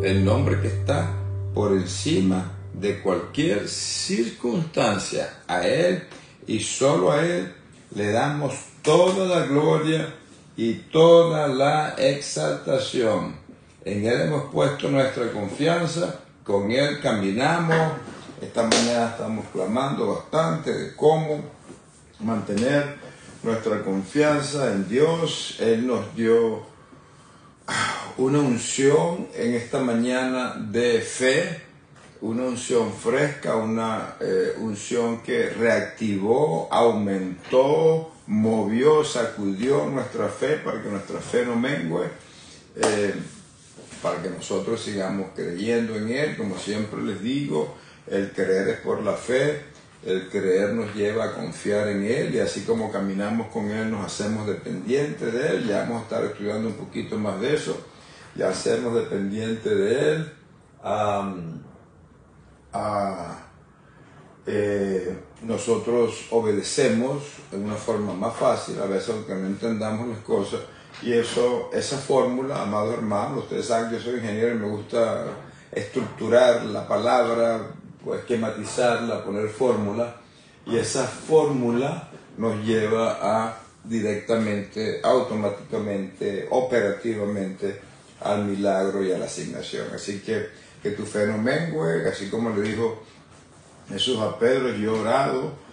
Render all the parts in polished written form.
El nombre que está por encima de cualquier circunstancia. A Él y solo a Él le damos toda la gloria y toda la exaltación. En Él hemos puesto nuestra confianza, con Él caminamos. Esta mañana estamos clamando bastante de cómo mantener nuestra confianza en Dios. Él nos dio una unción en esta mañana de fe, una unción fresca, una unción que reactivó, aumentó, movió, sacudió nuestra fe para que nuestra fe no mengue, para que nosotros sigamos creyendo en Él. Como siempre les digo, el creer es por la fe, el creer nos lleva a confiar en Él, y así como caminamos con Él nos hacemos dependientes de Él. Ya vamos a estar estudiando un poquito más de eso, ya hacemos dependientes de Él. Nosotros obedecemos de una forma más fácil, a veces aunque no entendamos las cosas, y esa fórmula, amados hermanos, ustedes saben que yo soy ingeniero y me gusta estructurar la palabra, pues esquematizarla, poner fórmula, y esa fórmula nos lleva a directamente, automáticamente, operativamente al milagro y a la asignación. Así que tu fe no mengue, así como le dijo Jesús a Pedro: yo he orado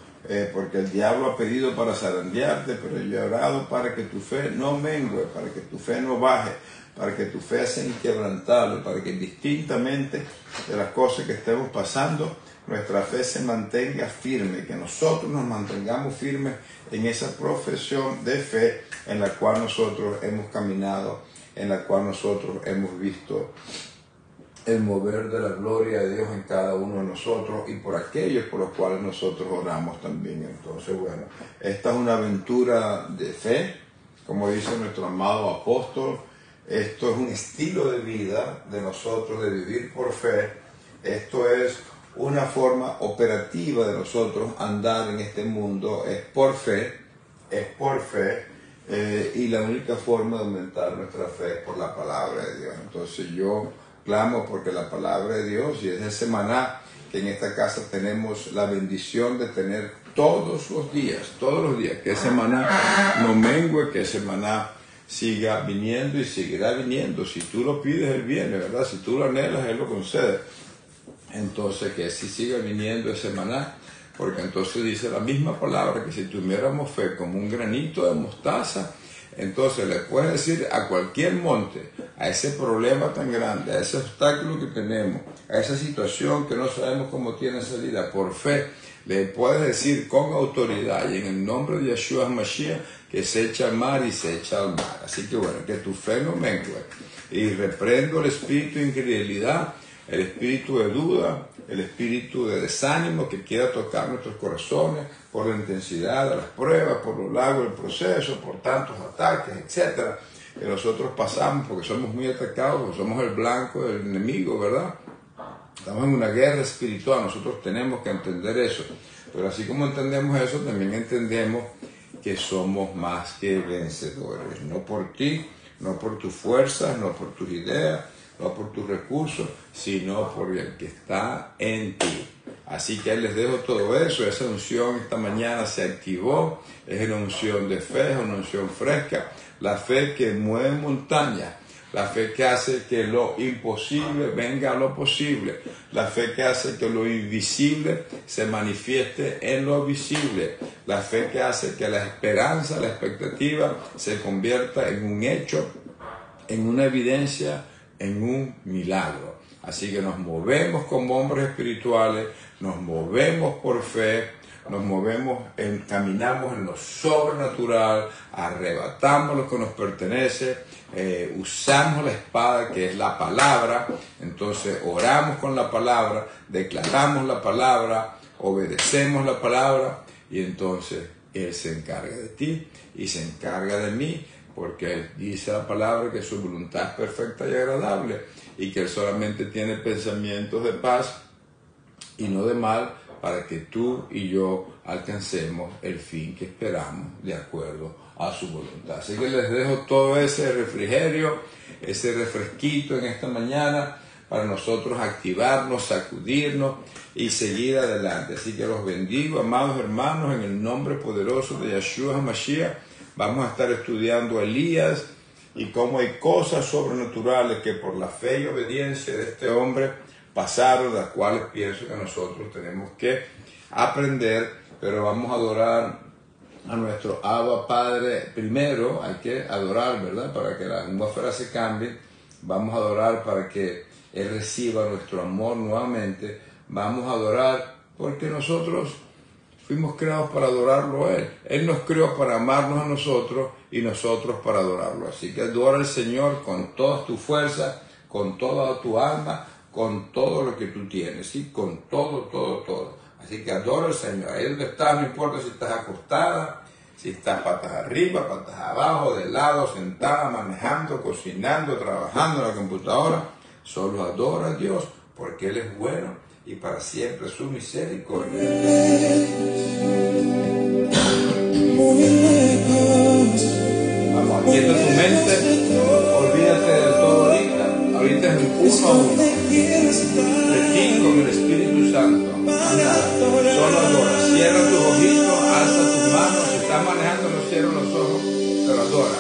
porque el diablo ha pedido para zarandearte, pero yo he orado para que tu fe no mengue, para que tu fe no baje, para que tu fe sea inquebrantable, para que indistintamente de las cosas que estemos pasando, nuestra fe se mantenga firme, que nosotros nos mantengamos firmes en esa profesión de fe en la cual nosotros hemos caminado, en la cual nosotros hemos visto el mover de la gloria de Dios en cada uno de nosotros y por aquellos por los cuales nosotros oramos también. Entonces, bueno, esta es una aventura de fe, como dice nuestro amado apóstol. Esto es un estilo de vida de nosotros, de vivir por fe. Esto es una forma operativa de nosotros andar en este mundo, es por fe, y la única forma de aumentar nuestra fe es por la palabra de Dios. Entonces yo clamo porque la palabra de Dios, y es ese maná que en esta casa tenemos la bendición de tener todos los días, que ese maná no mengue, que ese maná siga viniendo y seguirá viniendo. Si tú lo pides, Él viene, ¿verdad? Si tú lo anhelas, Él lo concede. Entonces, que si siga viniendo ese maná, porque entonces dice la misma palabra que si tuviéramos fe como un granito de mostaza, entonces le puedes decir a cualquier monte, a ese problema tan grande, a ese obstáculo que tenemos, a esa situación que no sabemos cómo tiene salida, por fe, le puedes decir con autoridad y en el nombre de Yeshua Mashiach que se echa al mar y se echa al mar. Así que bueno, que tu fe no mengue. Y reprendo el espíritu de incredulidad, el espíritu de duda, el espíritu de desánimo que quiera tocar nuestros corazones por la intensidad de las pruebas, por lo largo del proceso, por tantos ataques, etcétera, que nosotros pasamos porque somos muy atacados, porque somos el blanco del enemigo, ¿verdad? Estamos en una guerra espiritual, nosotros tenemos que entender eso. Pero así como entendemos eso, también entendemos que somos más que vencedores. No por ti, no por tus fuerzas, no por tus ideas, no por tus recursos, sino por el que está en ti. Así que les dejo todo eso. Esa unción esta mañana se activó, es una unción de fe, es una unción fresca, la fe que mueve montañas, la fe que hace que lo imposible venga a lo posible, la fe que hace que lo invisible se manifieste en lo visible, la fe que hace que la esperanza, la expectativa se convierta en un hecho, en una evidencia, en un milagro. Así que nos movemos como hombres espirituales, nos movemos por fe, nos movemos, caminamos en lo sobrenatural, arrebatamos lo que nos pertenece, usamos la espada que es la palabra, entonces oramos con la palabra, declaramos la palabra, obedecemos la palabra y entonces Él se encarga de ti y se encarga de mí, porque Él dice la palabra que su voluntad es perfecta y agradable y que Él solamente tiene pensamientos de paz y no de mal, para que tú y yo alcancemos el fin que esperamos de acuerdo a su voluntad. Así que les dejo todo ese refrigerio, ese refresquito en esta mañana para nosotros activarnos, sacudirnos y seguir adelante. Así que los bendigo, amados hermanos, en el nombre poderoso de Yeshua Mashiach. Vamos a estar estudiando a Elías y cómo hay cosas sobrenaturales que por la fe y obediencia de este hombre pasaron, las cuales pienso que nosotros tenemos que aprender, pero vamos a adorar a nuestro Abba Padre primero. Hay que adorar, ¿verdad? Para que la atmósfera se cambie. Vamos a adorar para que Él reciba nuestro amor nuevamente. Vamos a adorar porque nosotros fuimos creados para adorarlo a Él. Él nos creó para amarnos a nosotros y nosotros para adorarlo. Así que adora al Señor con toda tu fuerza, con toda tu alma, con todo lo que tú tienes, ¿sí? Con todo. Así que adora al Señor. Ahí donde estás, no importa si estás acostada, si estás patas arriba, patas abajo, de lado, sentada, manejando, cocinando, trabajando en la computadora. Solo adora a Dios porque Él es bueno y para siempre su misericordia. Vamos, aquieta tu mente, olvídate de todo ahorita. Ahorita es un 1 a 1. De ti con el Espíritu Santo. Más nada, solo adora. Cierra tus ojitos, alza tus manos. Si estás manejando, no cierra los ojos, pero adora.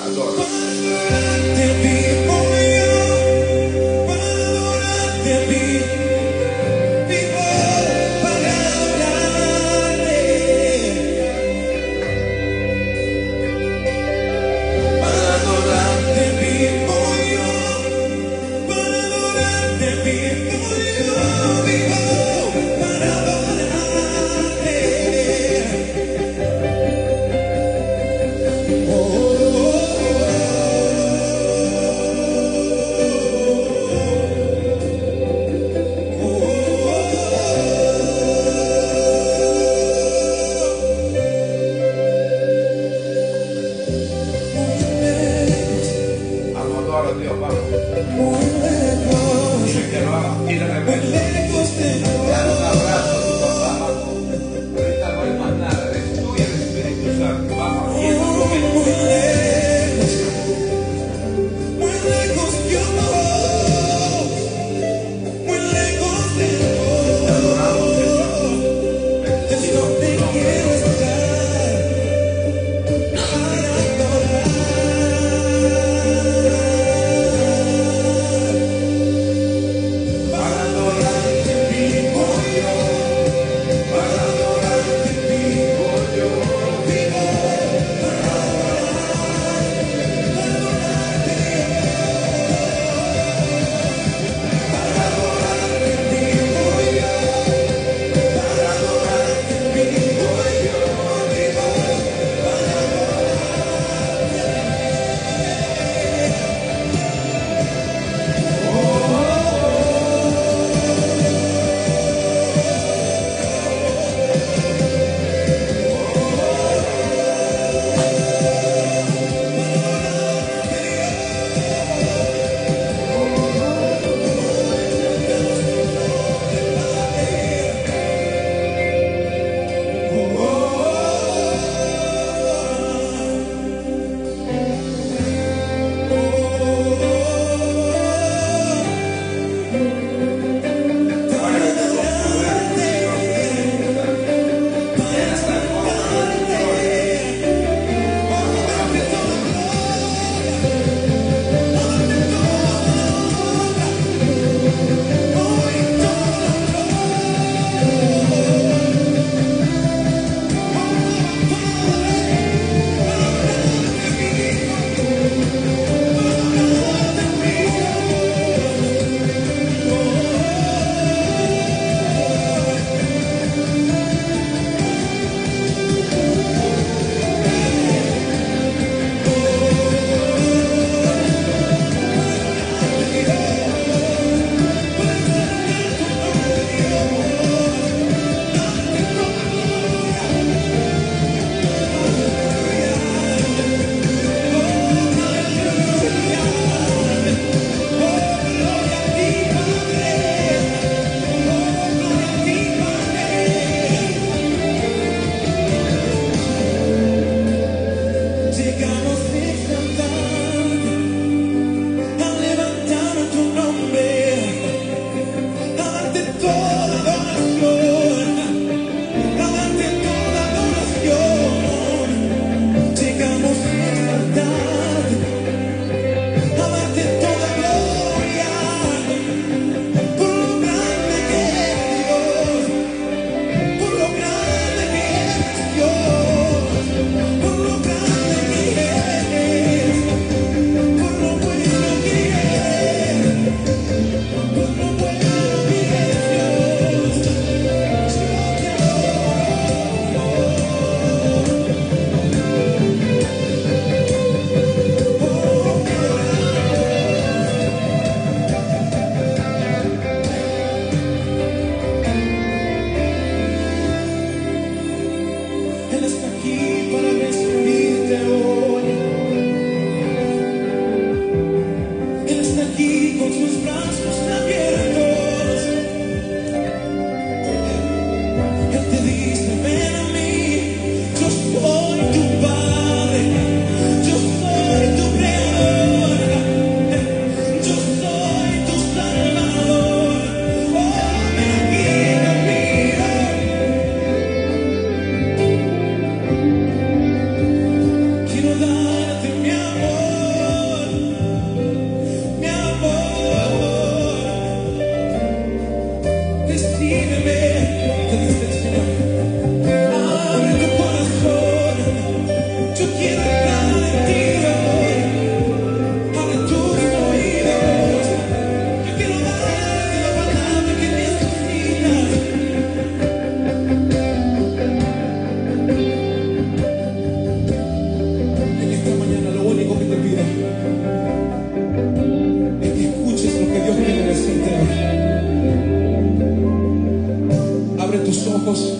Dios,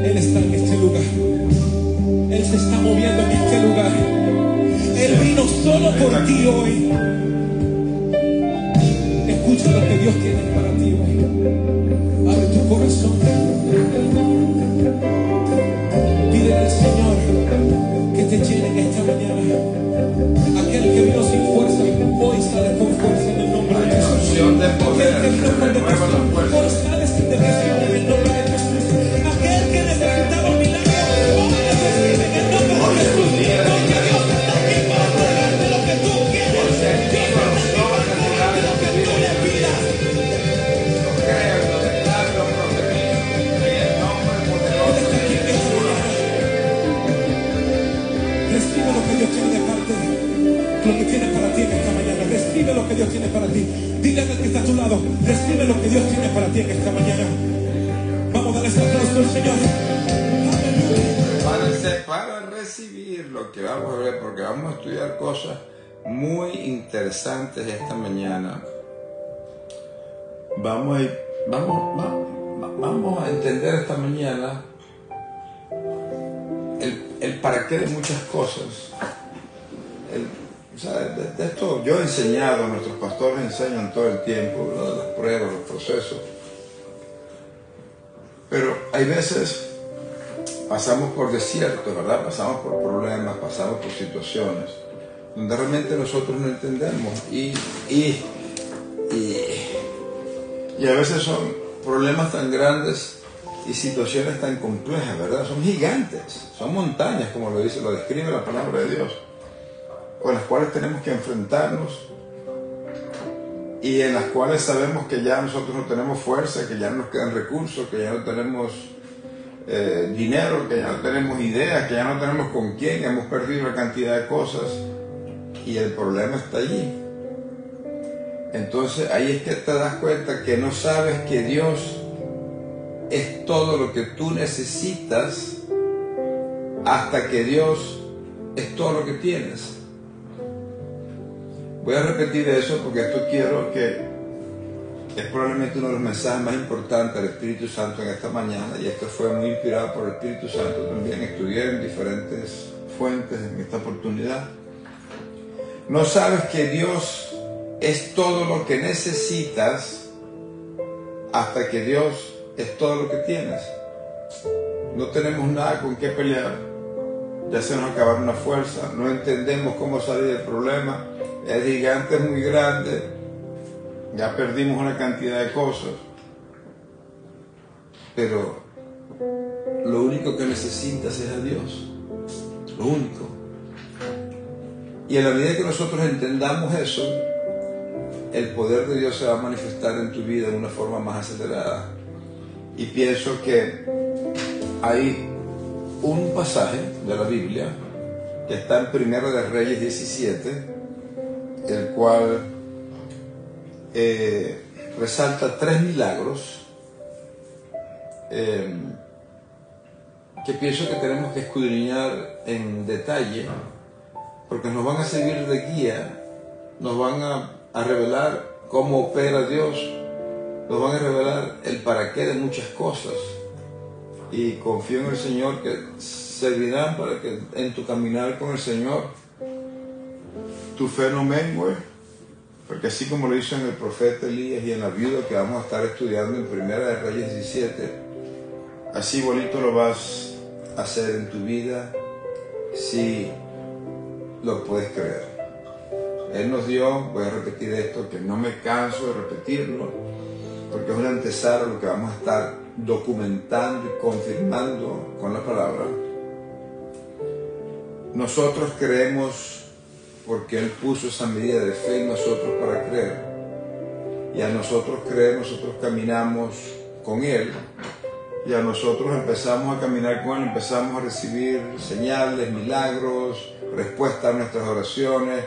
Él está en este lugar. Él se está moviendo en este lugar. Él vino solo por ti hoy. Escucha lo que Dios tiene para ti hoy. Abre tu corazón. Pídele al Señor que te llene en esta mañana. Aquel que vino sin fuerza, hoy sale con fuerza en el nombre de Jesús. De poder, Aquel que vino con depresión, hoy sale sin depresión en el nombre de Jesús. Aquel que necesitaba un milagro, hoy lo recibe en el nombre de Jesús. Porque Dios está aquí para entregarte lo que tú quieres. Dios está aquí para entregarte lo que tú le pidas. Lo creo, lo declaro, lo proclamo en el nombre poderoso de Jesús. Recibe lo que Dios tiene de parte, lo que tiene para ti en esta mañana. Recibe lo que Dios tiene para ti. Dile al que está a tu lado, recibe lo que Dios tiene para ti en esta mañana. Vamos a darle ese aplauso al Señor. Prepárense para recibir lo que vamos a ver, porque vamos a estudiar cosas muy interesantes esta mañana. Vamos a entender esta mañana el para qué de muchas cosas. O sea, de esto yo he enseñado, nuestros pastores enseñan todo el tiempo, ¿no? De las pruebas, los procesos. Pero hay veces pasamos por desiertos, ¿verdad? Pasamos por problemas, pasamos por situaciones donde realmente nosotros no entendemos y a veces son problemas tan grandes y situaciones tan complejas, ¿verdad? Son gigantes, son montañas, como lo describe la palabra de Dios, con las cuales tenemos que enfrentarnos y en las cuales sabemos que ya nosotros no tenemos fuerza, que ya no nos quedan recursos, que ya no tenemos dinero, que ya no tenemos ideas, que ya no tenemos con quién, que hemos perdido una cantidad de cosas y el problema está allí. Entonces ahí es que te das cuenta que no sabes que Dios es todo lo que tú necesitas hasta que Dios es todo lo que tienes. Voy a repetir eso porque esto quiero que es probablemente uno de los mensajes más importantes del Espíritu Santo en esta mañana, y esto fue muy inspirado por el Espíritu Santo también. Estudié en diferentes fuentes en esta oportunidad. No sabes que Dios es todo lo que necesitas hasta que Dios es todo lo que tienes. No tenemos nada con qué pelear, ya se nos acabaron las fuerzas, no entendemos cómo salir del problema, el gigante es muy grande, ya perdimos una cantidad de cosas, pero lo único que necesitas es a Dios, lo único. Y en la medida que nosotros entendamos eso, el poder de Dios se va a manifestar en tu vida de una forma más acelerada. Y pienso que hay un pasaje de la Biblia que está en Primera de Reyes 17, el cual resalta 3 milagros que pienso que tenemos que escudriñar en detalle, porque nos van a servir de guía, nos van a revelar cómo opera Dios, nos van a revelar el para qué de muchas cosas, y confío en el Señor que servirán para que en tu caminar con el Señor tu fe no mengue, porque así como lo hizo en el profeta Elías y en la viuda que vamos a estar estudiando en Primera de Reyes 17, así bonito lo vas a hacer en tu vida si lo puedes creer. Él nos dio, voy a repetir esto, que no me canso de repetirlo, porque es una antesala a lo que vamos a estar documentando y confirmando con la palabra. Nosotros creemos porque Él puso esa medida de fe en nosotros para creer, y a nosotros creer, nosotros caminamos con Él, y a nosotros empezamos a caminar con Él, empezamos a recibir señales, milagros, respuestas a nuestras oraciones,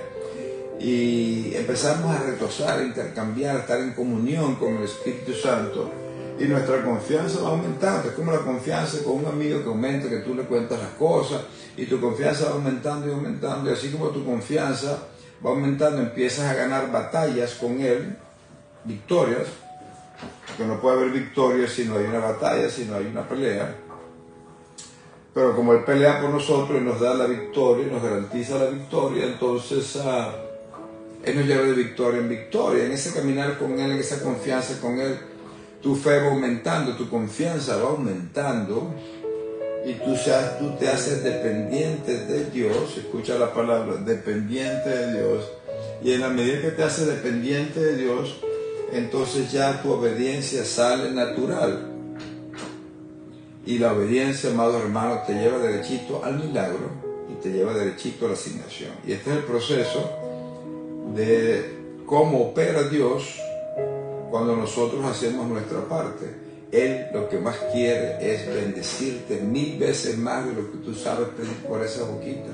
y empezamos a retosar, a intercambiar, a estar en comunión con el Espíritu Santo, y nuestra confianza va aumentando. Es como la confianza con un amigo que aumenta, que tú le cuentas las cosas y tu confianza va aumentando y aumentando, y así como tu confianza va aumentando, empiezas a ganar batallas con Él, victorias, porque no puede haber victoria si no hay una batalla, si no hay una pelea. Pero como Él pelea por nosotros y nos da la victoria, nos garantiza la victoria, entonces Él nos lleva de victoria en victoria. En ese caminar con Él, en esa confianza con Él, tu fe va aumentando, tu confianza va aumentando y tú te haces dependiente de Dios. Escucha la palabra, dependiente de Dios. Y en la medida que te haces dependiente de Dios, entonces ya tu obediencia sale natural. Y la obediencia, amados hermanos, te lleva derechito al milagro y te lleva derechito a la asignación. Y este es el proceso de cómo opera Dios cuando nosotros hacemos nuestra parte. Él lo que más quiere es bendecirte 1000 veces más de lo que tú sabes pedir por esa boquita.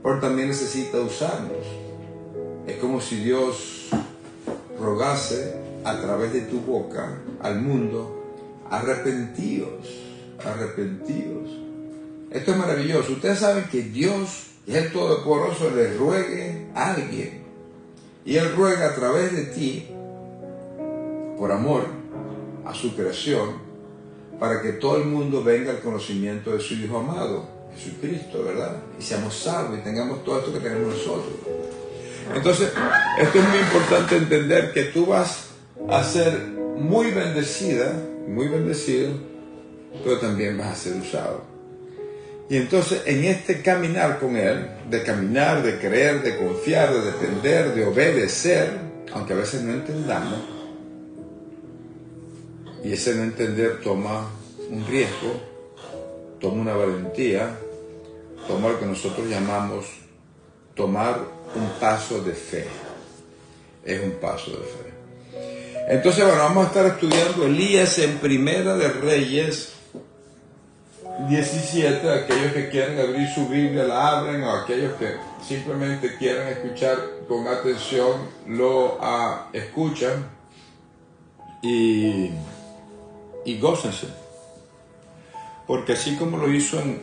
Pero también necesita usarnos. Es como si Dios rogase a través de tu boca al mundo: arrepentíos, arrepentíos. Esto es maravilloso. Ustedes saben que Dios, el Todopoderoso, le ruegue a alguien. Y Él ruega a través de ti, por amor a su creación, para que todo el mundo venga al conocimiento de su Hijo amado, Jesucristo, ¿verdad? Y seamos salvos y tengamos todo esto que tenemos nosotros. Entonces, esto es muy importante entender, que tú vas a ser muy bendecida, muy bendecido, pero también vas a ser usado. Y entonces, en este caminar con Él, de caminar, de creer, de confiar, de depender, de obedecer, aunque a veces no entendamos, y ese no entender toma un riesgo, toma una valentía, toma lo que nosotros llamamos tomar un paso de fe. Es un paso de fe. Entonces, bueno, vamos a estar estudiando Elías en Primera de Reyes 17. Aquellos que quieren abrir su Biblia la abren, o aquellos que simplemente quieren escuchar con atención lo escuchan y gócense. Porque así como lo hizo en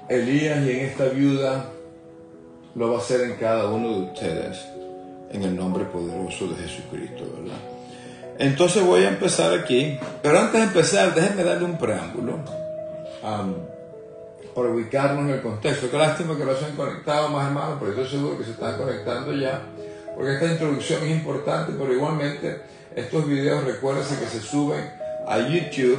Elías y en esta viuda, lo va a hacer en cada uno de ustedes, en el nombre poderoso de Jesucristo, ¿verdad? Entonces voy a empezar aquí, pero antes de empezar, déjenme darle un preámbulo para ubicarnos en el contexto. Qué lástima que no se han conectado más hermanos, pero estoy seguro que se están conectando ya, porque esta introducción es importante. Pero igualmente estos videos, recuérdense que se suben a YouTube,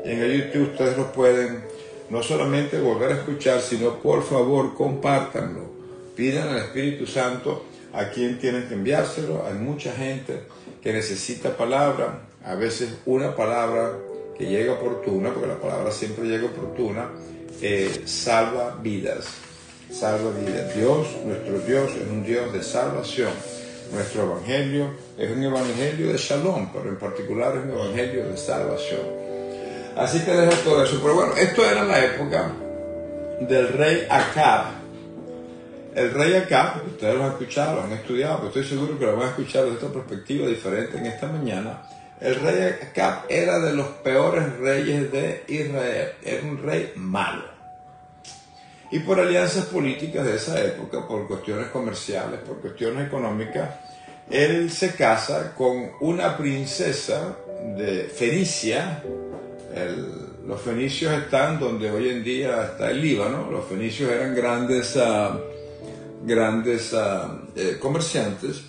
y en el YouTube ustedes los pueden no solamente volver a escuchar, sino por favor compártanlo. Pidan al Espíritu Santo a quien tienen que enviárselo. Hay mucha gente que necesita palabra, a veces una palabra que llega oportuna, porque la palabra siempre llega oportuna, salva vidas, salva vidas. Dios, nuestro Dios, es un Dios de salvación. Nuestro evangelio es un evangelio de shalom, pero en particular es un evangelio de salvación. Así que deja todo eso. Pero bueno, esto era la época del rey Acab. El rey Acab, ustedes lo han escuchado, lo han estudiado, pero estoy seguro que lo van a escuchar desde otra perspectiva diferente en esta mañana. El rey Acab era de los peores reyes de Israel. Era un rey malo. Y por alianzas políticas de esa época, por cuestiones comerciales, por cuestiones económicas, él se casa con una princesa de Fenicia. Los fenicios están donde hoy en día está el Líbano. Los fenicios eran grandes comerciantes,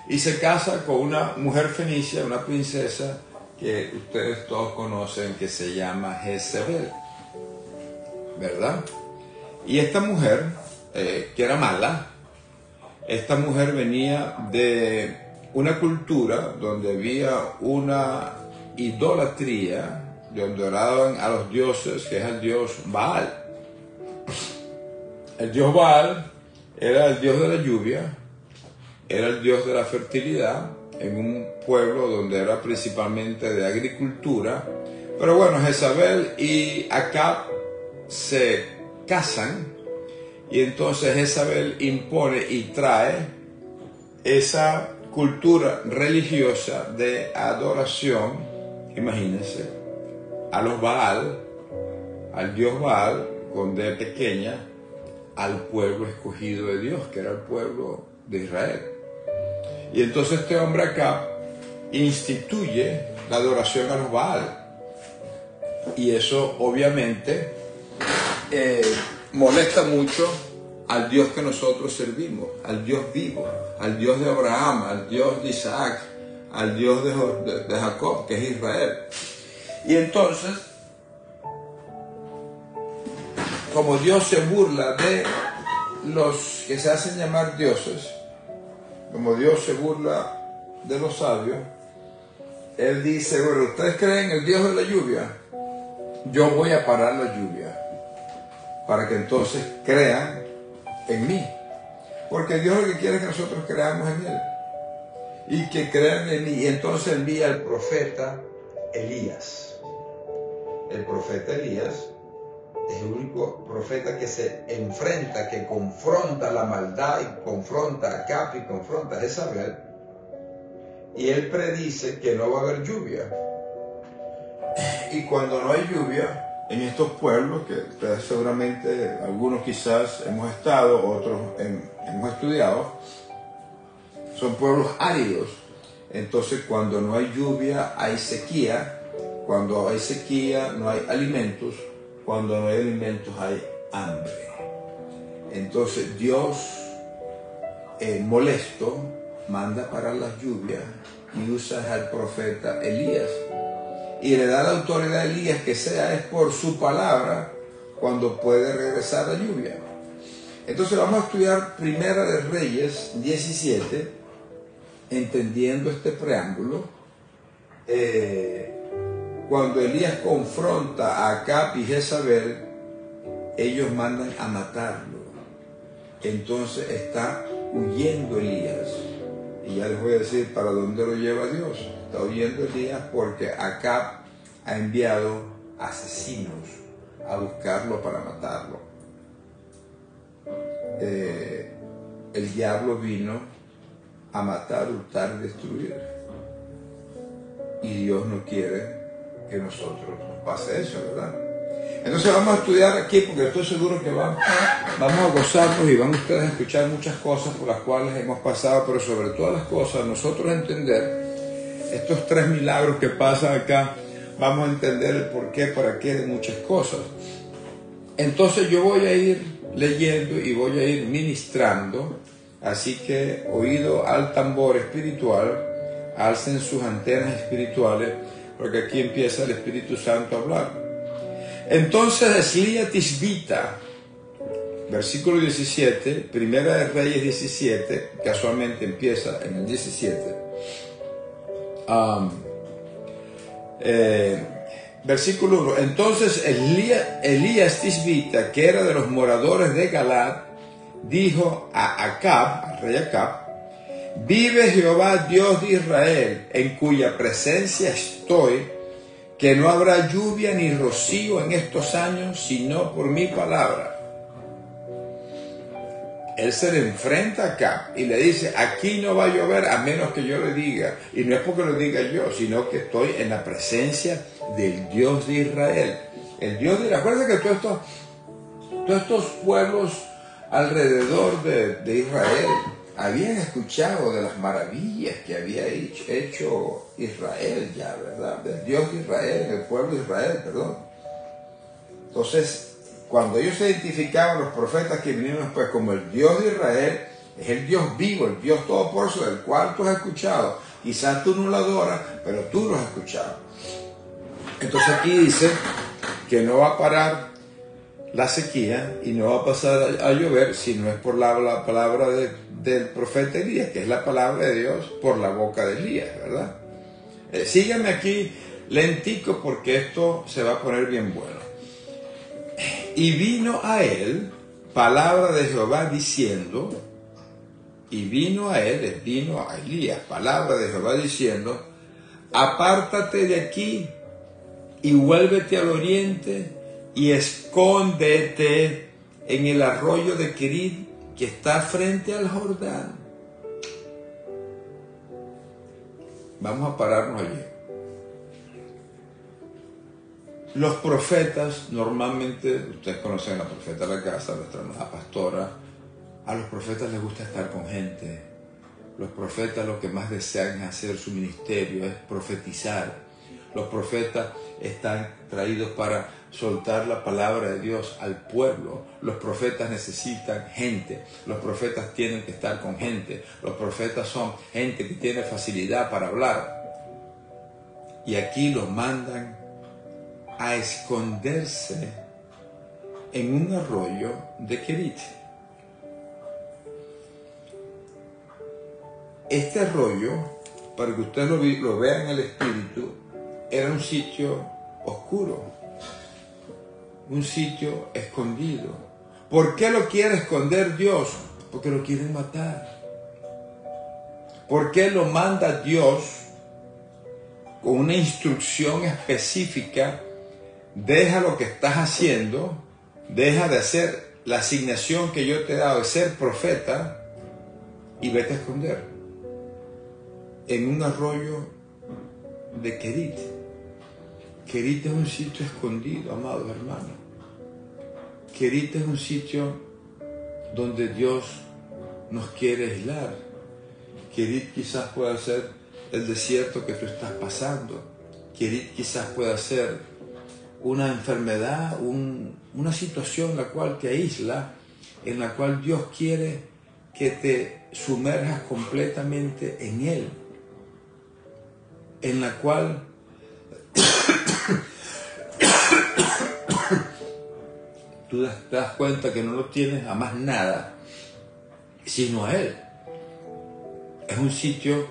y se casa con una mujer fenicia, una princesa que ustedes todos conocen, que se llama Jezebel, ¿verdad? Y esta mujer, que era mala, esta mujer venía de una cultura donde había una idolatría, donde adoraban a los dioses, que es el dios Baal. El dios Baal era el dios de la lluvia, era el dios de la fertilidad, en un pueblo donde era principalmente de agricultura. Pero bueno, Jezabel y Acab se casan, y entonces Jezabel impone y trae esa cultura religiosa de adoración, imagínense, a los Baal, al dios Baal, con D pequeña, al pueblo escogido de Dios, que era el pueblo de Israel. Y entonces este hombre acá instituye la adoración a los Baal. Y eso obviamente molesta mucho al Dios que nosotros servimos, al Dios vivo, al Dios de Abraham, al Dios de Isaac, al Dios de Jacob, que es Israel. Y entonces, como Dios se burla de los que se hacen llamar dioses, como Dios se burla de los sabios, Él dice, bueno, ¿ustedes creen en el Dios de la lluvia? Yo voy a parar la lluvia para que entonces crean en mí. Porque Dios lo que quiere es que nosotros creamos en Él. Y que crean en mí. Y entonces envía al profeta Elías. El profeta Elías es el único profeta que se enfrenta, que confronta la maldad y confronta a Acab y confronta a Jezabel. Y él predice que no va a haber lluvia. Y cuando no hay lluvia en estos pueblos, que ustedes seguramente, algunos quizás hemos estado, otros hemos estudiado, son pueblos áridos. Entonces cuando no hay lluvia hay sequía, cuando hay sequía no hay alimentos, cuando no hay alimentos hay hambre. Entonces Dios, molesto, manda parar las lluvias y usa al profeta Elías. Y le da la autoridad a Elías que sea es por su palabra cuando puede regresar la lluvia. Entonces vamos a estudiar Primera de Reyes 17, entendiendo este preámbulo. Cuando Elías confronta a Acab y Jezabel, ellos mandan a matarlo. Entonces está huyendo Elías. Y ya les voy a decir para dónde lo lleva Dios. Está huyendo Elías porque Acab ha enviado asesinos a buscarlo para matarlo. El diablo vino a matar, hurtar y destruir. Y Dios no quiere que nosotros nos pase eso, ¿verdad? Entonces vamos a estudiar aquí porque estoy seguro que vamos a gozarnos y van ustedes a escuchar muchas cosas por las cuales hemos pasado, pero sobre todas las cosas nosotros entender estos 3 milagros que pasan acá, vamos a entender el por qué, para qué de muchas cosas. Entonces yo voy a ir leyendo y voy a ir ministrando, así que oído al tambor espiritual, alcen sus antenas espirituales, porque aquí empieza el Espíritu Santo a hablar. Entonces Eslía Tisbita, versículo 17, Primera de Reyes 17, casualmente empieza en el 17. Versículo 1. Entonces Elías Tisbita, que era de los moradores de Galad, dijo a Acab, al rey Acab: vive Jehová Dios de Israel, en cuya presencia estoy, que no habrá lluvia ni rocío en estos años, sino por mi palabra. Él se le enfrenta a Acab y le dice: aquí no va a llover a menos que yo le diga. Y no es porque lo diga yo, sino que estoy en la presencia del Dios de Israel. El Dios de Israel. Acuérdense que todos estos pueblos alrededor de Israel habían escuchado de las maravillas que había hecho Israel ya, ¿verdad? Del Dios de Israel, el pueblo de Israel, perdón. Entonces, cuando ellos se identificaban, los profetas que vinieron después, como el Dios de Israel, es el Dios vivo, el Dios todopoderoso, del cual tú has escuchado. Quizás tú no lo adoras, pero tú lo has escuchado. Entonces aquí dice que no va a parar la sequía y no va a pasar a llover si no es por la palabra del profeta Elías, que es la palabra de Dios por la boca de Elías, ¿verdad? Síganme aquí lentico porque esto se va a poner bien bueno. Y vino a él palabra de Jehová diciendo, vino a Elías, palabra de Jehová diciendo: apártate de aquí y vuélvete al oriente y escóndete en el arroyo de Kerit que está frente al Jordán. Vamos a pararnos allí. Los profetas, normalmente, ustedes conocen a la profeta de la casa, la pastora, a los profetas les gusta estar con gente, Los profetas lo que más desean es hacer su ministerio, es profetizar. Los profetas están traídos para soltar la palabra de Dios al pueblo. Los profetas necesitan gente. Los profetas tienen que estar con gente. Los profetas son gente que tiene facilidad para hablar. Y aquí los mandan a esconderse en un arroyo de Kerit. Este arroyo, para que ustedes lo vean en el espíritu, era un sitio oscuro, un sitio escondido. ¿Por qué lo quiere esconder Dios? Porque lo quieren matar. ¿Por qué lo manda Dios con una instrucción específica? Deja lo que estás haciendo, deja de hacer la asignación que yo te he dado de ser profeta y vete a esconder en un arroyo de Kerit. Kerit es un sitio escondido, amados hermanos. Kerit es un sitio donde Dios nos quiere aislar. Kerit quizás pueda ser el desierto que tú estás pasando. Kerit quizás pueda ser una enfermedad, una situación en la cual te aísla, en la cual Dios quiere que te sumerjas completamente en Él, en la cual tú te das cuenta que no lo tienes a más nada, sino a Él. Es un sitio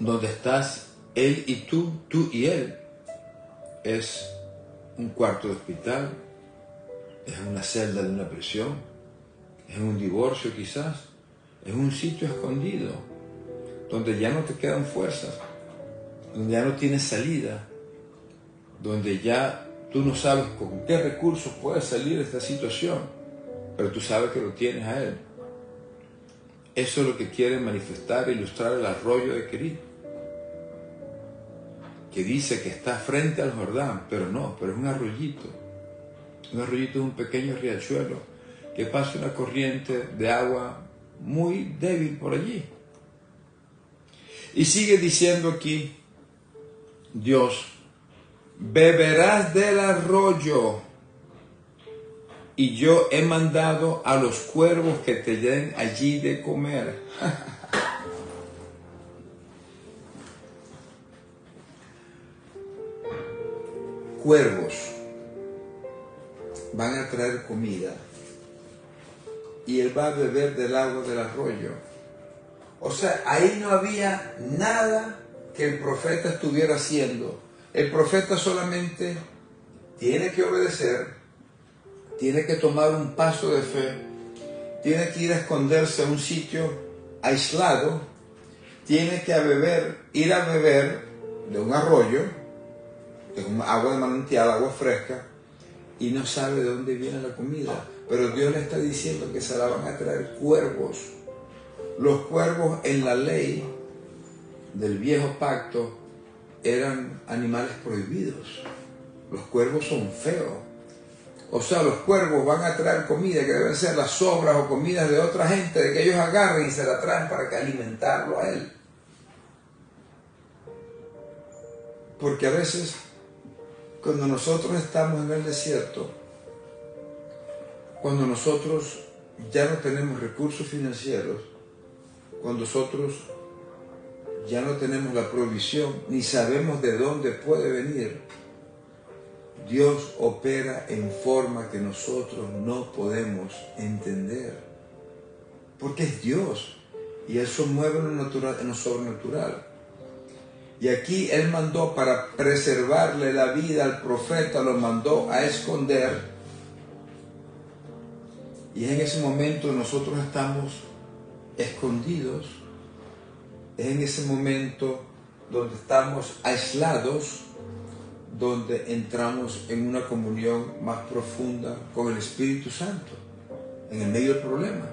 donde estás Él y tú y Él. Es un cuarto de hospital, es una celda de una prisión, es un divorcio quizás, es un sitio escondido, donde ya no te quedan fuerzas, donde ya no tienes salida, donde ya tú no sabes con qué recursos puedes salir de esta situación, pero tú sabes que lo tienes a Él. Eso es lo que quiere manifestar e ilustrar el arroyo de Kerit, que dice que está frente al Jordán, pero no, pero es un arroyito. Un arroyito es un pequeño riachuelo que pasa una corriente de agua muy débil por allí. Y sigue diciendo aquí Dios: beberás del arroyo, y yo he mandado a los cuervos que te den allí de comer. Cuervos van a traer comida y él va a beber del agua del arroyo. O sea, ahí no había nada que el profeta estuviera haciendo. El profeta solamente tiene que obedecer, tiene que tomar un paso de fe, tiene que ir a esconderse a un sitio aislado, tiene que ir a beber de un arroyo, de un agua de manantial, agua fresca, y no sabe de dónde viene la comida. Pero Dios le está diciendo que se la van a traer cuervos. Los cuervos en la ley del viejo pacto eran animales prohibidos. Los cuervos son feos. O sea, los cuervos van a traer comida que deben ser las sobras o comidas de otra gente, de que ellos agarren y se la traen para que alimentarlo a él. Porque a veces, cuando nosotros estamos en el desierto, cuando nosotros ya no tenemos recursos financieros, cuando nosotros ya no tenemos la provisión, ni sabemos de dónde puede venir, Dios opera en forma que nosotros no podemos entender. Porque es Dios y Él se mueve en lo sobrenatural. Y aquí Él mandó, para preservarle la vida al profeta, lo mandó a esconder. Y en ese momento nosotros estamos escondidos. Es en ese momento donde estamos aislados, donde entramos en una comunión más profunda con el Espíritu Santo, en el medio del problema.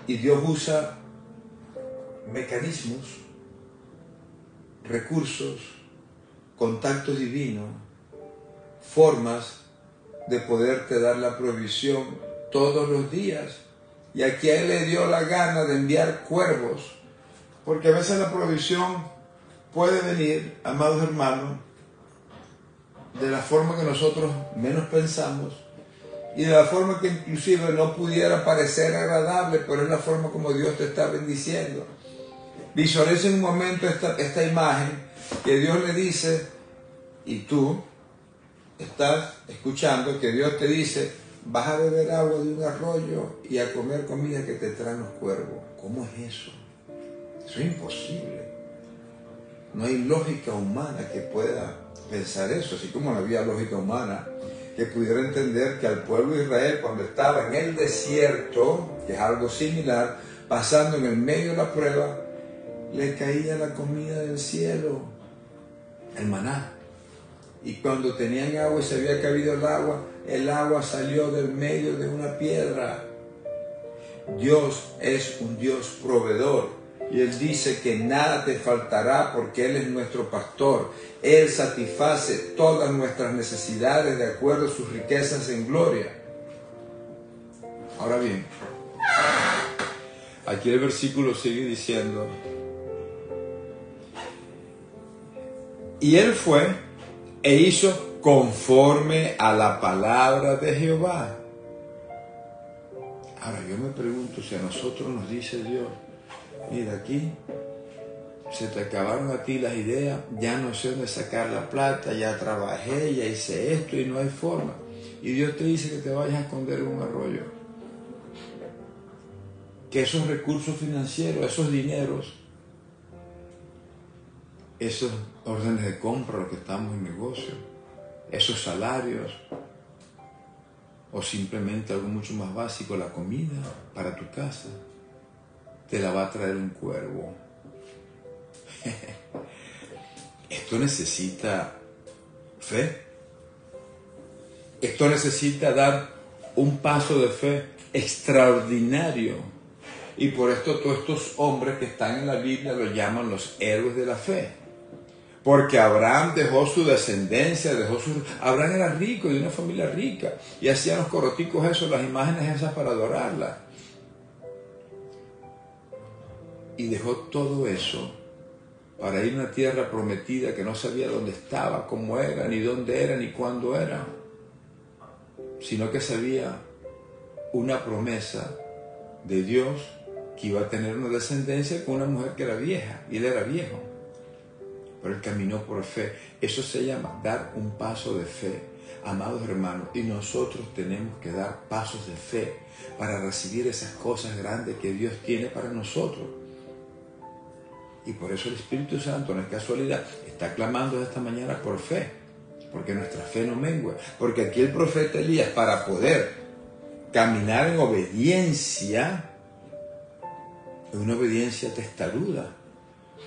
Y Dios usa mecanismos, recursos, contactos divinos, formas de poderte dar la provisión todos los días Y aquí a él le dio la gana de enviar cuervos, porque a veces la provisión puede venir, amados hermanos, de la forma que nosotros menos pensamos y de la forma que inclusive no pudiera parecer agradable, pero es la forma como Dios te está bendiciendo. Visualiza en un momento esta imagen que Dios le dice, y tú estás escuchando que Dios te dice: vas a beber agua de un arroyo y a comer comida que te traen los cuervos. ¿Cómo es eso? Eso es imposible. No hay lógica humana que pueda pensar eso, así como no había lógica humana que pudiera entender que al pueblo de Israel, cuando estaba en el desierto, que es algo similar, pasando en el medio de la prueba, le caía la comida del cielo, el maná. Y cuando tenían agua y se había caído el agua salió del medio de una piedra. Dios es un Dios proveedor. Y Él dice que nada te faltará porque Él es nuestro pastor. Él satisface todas nuestras necesidades de acuerdo a sus riquezas en gloria. Ahora bien, aquí el versículo sigue diciendo: y Él fue e hizo conforme a la palabra de Jehová. Ahora yo me pregunto, si a nosotros nos dice Dios: mira, aquí se te acabaron a ti las ideas, ya no sé dónde sacar la plata, ya trabajé, ya hice esto y no hay forma. Y Dios te dice que te vayas a esconder en un arroyo. Que esos recursos financieros, esos dineros, esos órdenes de compra, los que estamos en negocio, esos salarios, o simplemente algo mucho más básico, la comida para tu casa, te la va a traer un cuervo. Esto necesita fe. Esto necesita dar un paso de fe extraordinario. Y por esto todos estos hombres que están en la Biblia los llaman los héroes de la fe. Porque Abraham dejó su descendencia, Abraham era rico, de una familia rica, y hacían los coroticos esos, las imágenes esas para adorarla. Y dejó todo eso para ir a una tierra prometida que no sabía dónde estaba, cómo era, ni dónde era, ni cuándo era, sino que sabía una promesa de Dios que iba a tener una descendencia con una mujer que era vieja, y él era viejo, pero él caminó por fe. Eso se llama dar un paso de fe, amados hermanos, y nosotros tenemos que dar pasos de fe para recibir esas cosas grandes que Dios tiene para nosotros. Y por eso el Espíritu Santo, no es casualidad, está clamando esta mañana por fe, porque nuestra fe no mengue. Porque aquí el profeta Elías, para poder caminar en obediencia, es una obediencia testaruda,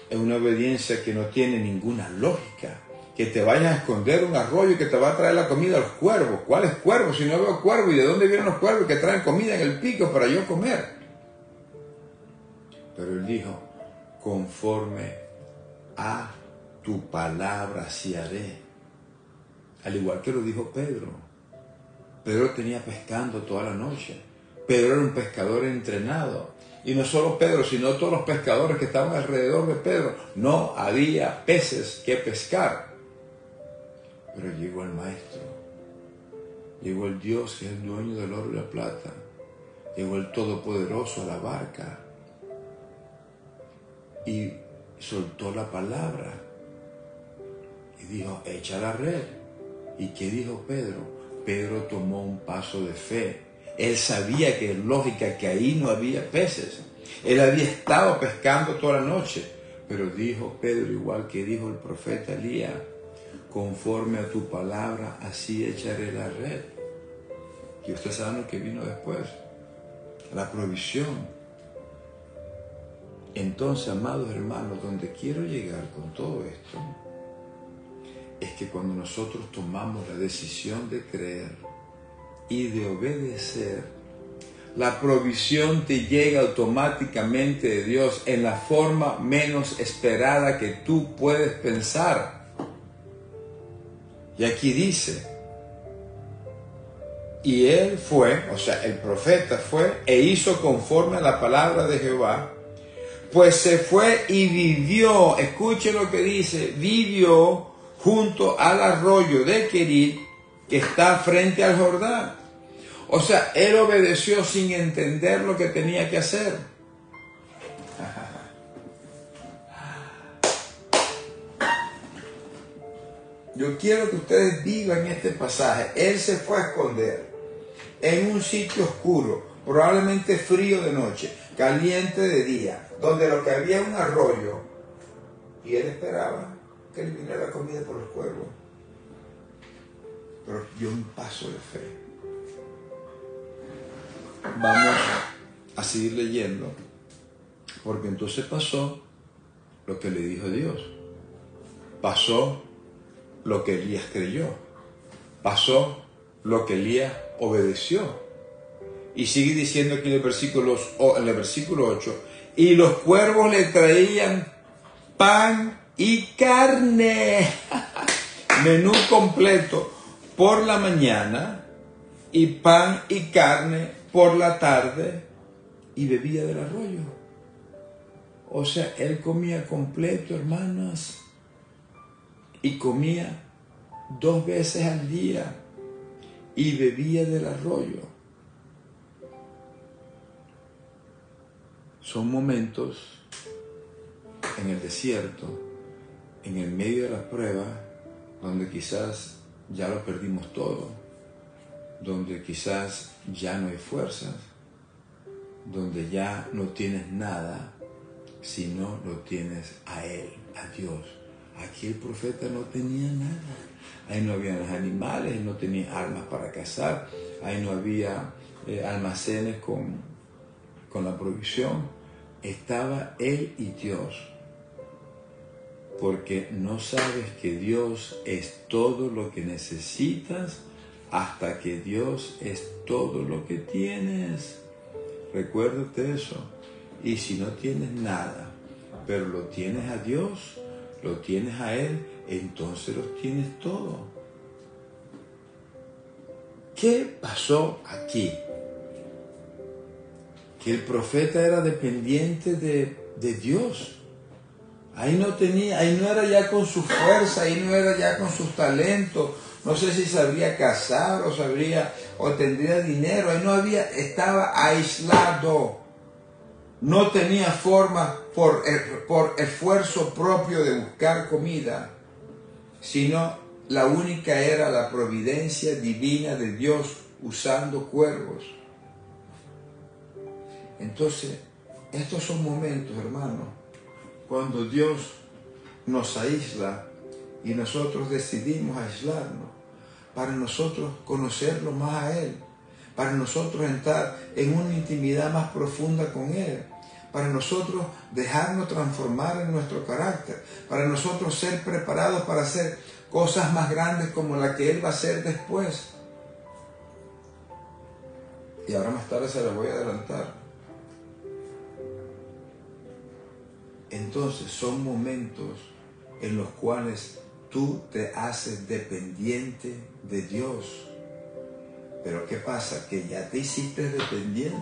es una obediencia que no tiene ninguna lógica. Que te vayas a esconder un arroyo y que te va a traer la comida a los cuervos. ¿Cuáles cuervos? Si no veo cuervos, ¿y de dónde vienen los cuervos que traen comida en el pico para yo comer? Pero él dijo: conforme a tu palabra así haré. Al igual que lo dijo Pedro. Pedro tenía pescando toda la noche. Pedro era un pescador entrenado. Y no solo Pedro, sino todos los pescadores que estaban alrededor de Pedro. No había peces que pescar. Pero llegó el maestro. Llegó el Dios que es el dueño del oro y la plata. Llegó el Todopoderoso a la barca. Y soltó la palabra y dijo: echa la red. ¿Y qué dijo Pedro? Pedro tomó un paso de fe. Él sabía que es lógica que ahí no había peces. Él había estado pescando toda la noche. Pero dijo Pedro, igual que dijo el profeta Elías: conforme a tu palabra así echaré la red. Y usted sabe lo que vino después: la provisión. Entonces, amados hermanos, donde quiero llegar con todo esto es que cuando nosotros tomamos la decisión de creer y de obedecer, la provisión te llega automáticamente de Dios en la forma menos esperada que tú puedes pensar. Y aquí dice: Y él fue, o sea, el profeta fue e hizo conforme a la palabra de Jehová, pues se fue y vivió, escuche lo que dice, vivió junto al arroyo de Querit, que está frente al Jordán. O sea, él obedeció sin entender lo que tenía que hacer. Yo quiero que ustedes vivan este pasaje. Él se fue a esconder en un sitio oscuro, probablemente frío de noche, caliente de día, donde lo que había un arroyo, y él esperaba que le viniera la comida por los cuervos. Pero dio un paso de fe. Vamos a seguir leyendo, porque entonces pasó lo que le dijo Dios. Pasó lo que Elías creyó. Pasó lo que Elías obedeció. Y sigue diciendo aquí en el versículo 8, y los cuervos le traían pan y carne, menú completo por la mañana, y pan y carne por la tarde, y bebía del arroyo. O sea, él comía completo, hermanas, y comía 2 veces al día, y bebía del arroyo. Son momentos en el desierto, en el medio de la prueba, donde quizás ya lo perdimos todo, donde quizás ya no hay fuerzas, donde ya no tienes nada, sino lo tienes a Él, a Dios. Aquí el profeta no tenía nada. Ahí no había los animales, él no tenía armas para cazar, ahí no había almacenes con la provisión. Estaba él y Dios. Porque no sabes que Dios es todo lo que necesitas hasta que Dios es todo lo que tienes. Recuérdate eso. Y si no tienes nada, pero lo tienes a Dios, lo tienes a Él, entonces los tienes todo. ¿Qué pasó aquí? Que el profeta era dependiente de Dios. Ahí no era ya con su fuerza, ahí no era ya con sus talentos. No sé si sabría cazar o tendría dinero. Ahí no había, estaba aislado. No tenía forma por esfuerzo propio de buscar comida, sino la única era la providencia divina de Dios usando cuervos. Entonces, estos son momentos, hermanos, cuando Dios nos aísla y nosotros decidimos aislarnos para nosotros conocerlo más a Él, para nosotros entrar en una intimidad más profunda con Él, para nosotros dejarnos transformar en nuestro carácter, para nosotros ser preparados para hacer cosas más grandes como la que Él va a hacer después. Y ahora más tarde se la voy a adelantar. Entonces son momentos en los cuales tú te haces dependiente de Dios. Pero ¿qué pasa? Que ya te hiciste dependiente.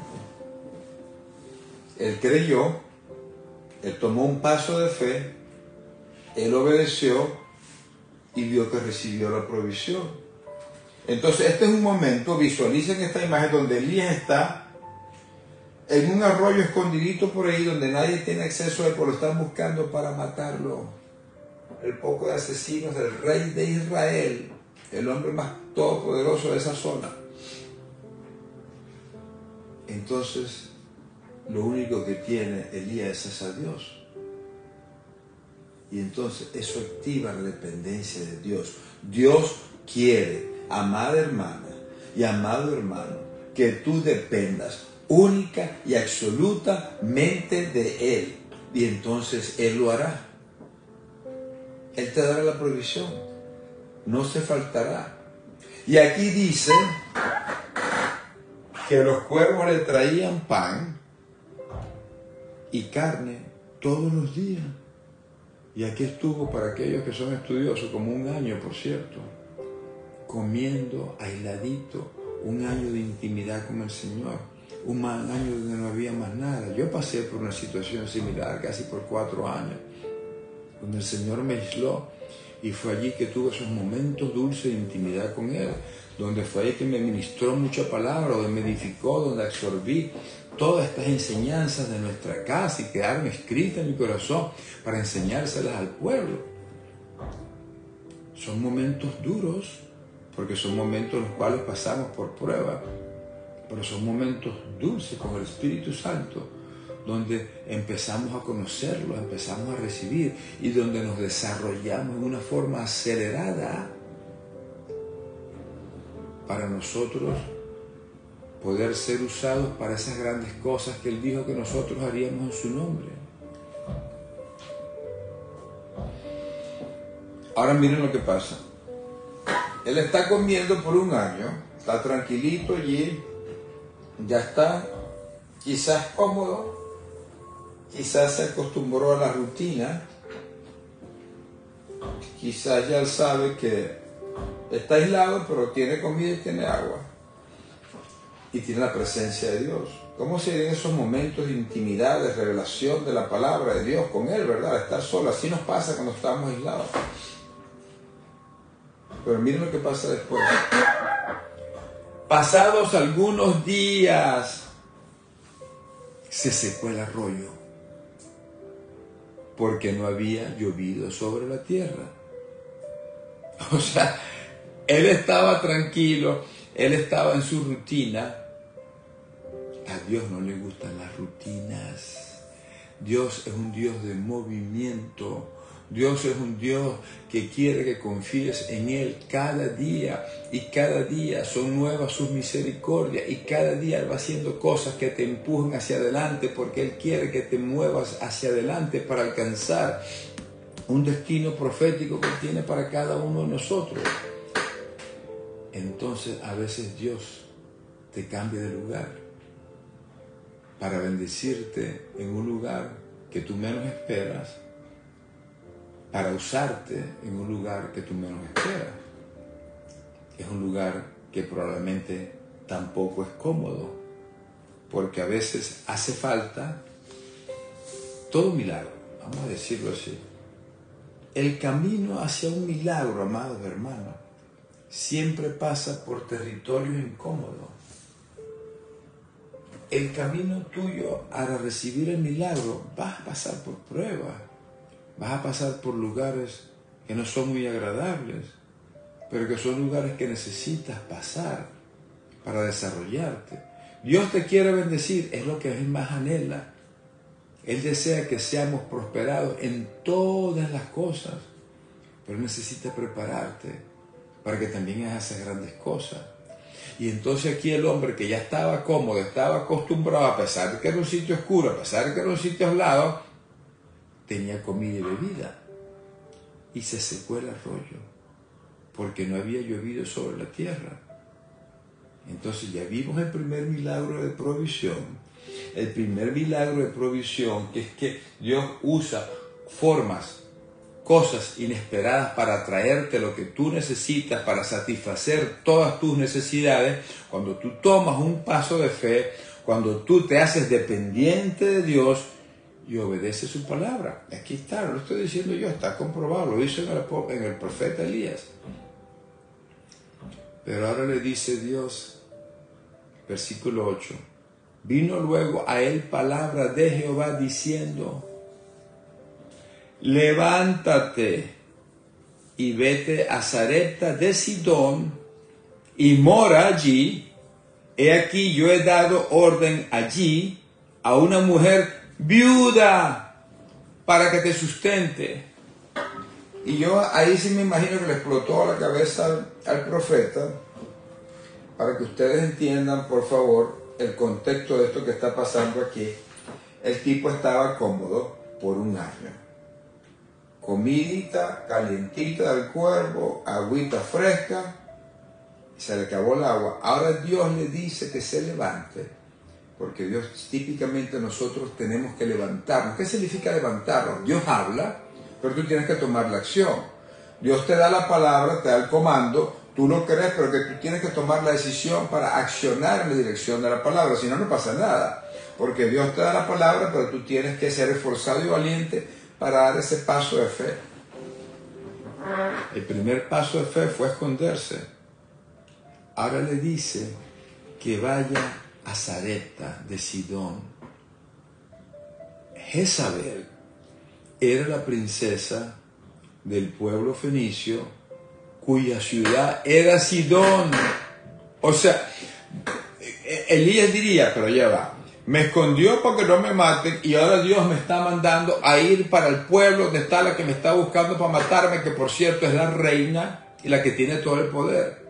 Él creyó, él tomó un paso de fe, él obedeció y vio que recibió la provisión. Entonces este es un momento, visualicen esta imagen donde Elías está en un arroyo escondidito por ahí donde nadie tiene acceso a él, pero lo están buscando para matarlo. El poco de asesinos del rey de Israel, el hombre más todopoderoso de esa zona. Entonces, lo único que tiene Elías es a Dios. Y entonces eso activa la dependencia de Dios. Dios quiere, amada hermana y amado hermano, que tú dependas única y absolutamente de Él. Y entonces Él lo hará. Él te dará la provisión. No se faltará. Y aquí dice que los cuervos le traían pan y carne todos los días. Y aquí estuvo, para aquellos que son estudiosos, como 1 año, por cierto, comiendo aisladito, un año de intimidad con el Señor, un año donde no había más nada. Yo pasé por una situación similar casi por 4 años, donde el Señor me aisló, y fue allí que tuve esos momentos dulces de intimidad con Él, donde fue ahí que me ministró mucha palabra, donde me edificó, donde absorbí todas estas enseñanzas de nuestra casa y quedaron escritas en mi corazón para enseñárselas al pueblo. Son momentos duros, porque son momentos en los cuales pasamos por prueba, pero son momentos dulces con el Espíritu Santo, donde empezamos a conocerlo, empezamos a recibir y donde nos desarrollamos en una forma acelerada para nosotros poder ser usados para esas grandes cosas que Él dijo que nosotros haríamos en su nombre. Ahora miren lo que pasa. Él está comiendo por un año, está tranquilito allí, ya está quizás cómodo, quizás se acostumbró a la rutina, quizás ya él sabe que está aislado, pero tiene comida y tiene agua, y tiene la presencia de Dios. ¿Cómo serían esos momentos de intimidad, de revelación de la palabra de Dios con Él, verdad? Estar solo, así nos pasa cuando estamos aislados. Pero miren lo que pasa después. Pasados algunos días, se secó el arroyo, porque no había llovido sobre la tierra. O sea, él estaba tranquilo, él estaba en su rutina. A Dios no le gustan las rutinas. Dios es un Dios de movimiento. Dios es un Dios que quiere que confíes en Él cada día, y cada día son nuevas sus misericordias, y cada día Él va haciendo cosas que te empujan hacia adelante, porque Él quiere que te muevas hacia adelante para alcanzar un destino profético que tiene para cada uno de nosotros. Entonces a veces Dios te cambia de lugar para bendecirte en un lugar que tú menos esperas, para usarte en un lugar que tú menos esperas. Es un lugar que probablemente tampoco es cómodo, porque a veces hace falta todo milagro, vamos a decirlo así. El camino hacia un milagro, amados hermanos, siempre pasa por territorios incómodos. El camino tuyo para recibir el milagro, vas a pasar por pruebas. Vas a pasar por lugares que no son muy agradables, pero que son lugares que necesitas pasar para desarrollarte. Dios te quiere bendecir, es lo que Él más anhela. Él desea que seamos prosperados en todas las cosas, pero necesita prepararte para que también hagas esas grandes cosas. Y entonces aquí el hombre que ya estaba cómodo, estaba acostumbrado, a pesar de que era un sitio oscuro, a pesar de que era un sitio aislado, tenía comida y bebida, y se secó el arroyo porque no había llovido sobre la tierra. Entonces ya vimos el primer milagro de provisión. El primer milagro de provisión, que es que Dios usa formas, cosas inesperadas para traerte lo que tú necesitas para satisfacer todas tus necesidades. Cuando tú tomas un paso de fe, cuando tú te haces dependiente de Dios y obedece su palabra. Aquí está, no lo estoy diciendo yo, está comprobado, lo hizo en el profeta Elías. Pero ahora le dice Dios, versículo 8, vino luego a él palabra de Jehová diciendo, levántate y vete a Sarepta de Sidón y mora allí. He aquí yo he dado orden allí a una mujer viuda para que te sustente. Y yo ahí sí me imagino que le explotó la cabeza al profeta, para que ustedes entiendan por favor el contexto de esto que está pasando aquí. El tipo estaba cómodo por un año, comidita calientita del cuerpo, agüita fresca, se le acabó el agua. Ahora Dios le dice que se levante, porque Dios, típicamente nosotros tenemos que levantarnos. ¿Qué significa levantarnos? Dios habla, pero tú tienes que tomar la acción. Dios te da la palabra, te da el comando, tú lo crees, pero que tú tienes que tomar la decisión para accionar en la dirección de la palabra, si no, no pasa nada. Porque Dios te da la palabra, pero tú tienes que ser esforzado y valiente para dar ese paso de fe. El primer paso de fe fue esconderse. Ahora le dice que vaya a Sarepta de Sidón. Jezabel era la princesa del pueblo fenicio cuya ciudad era Sidón. O sea, Elías diría, pero ya va, me escondió porque no me maten y ahora Dios me está mandando a ir para el pueblo donde está la que me está buscando para matarme, que por cierto es la reina y la que tiene todo el poder.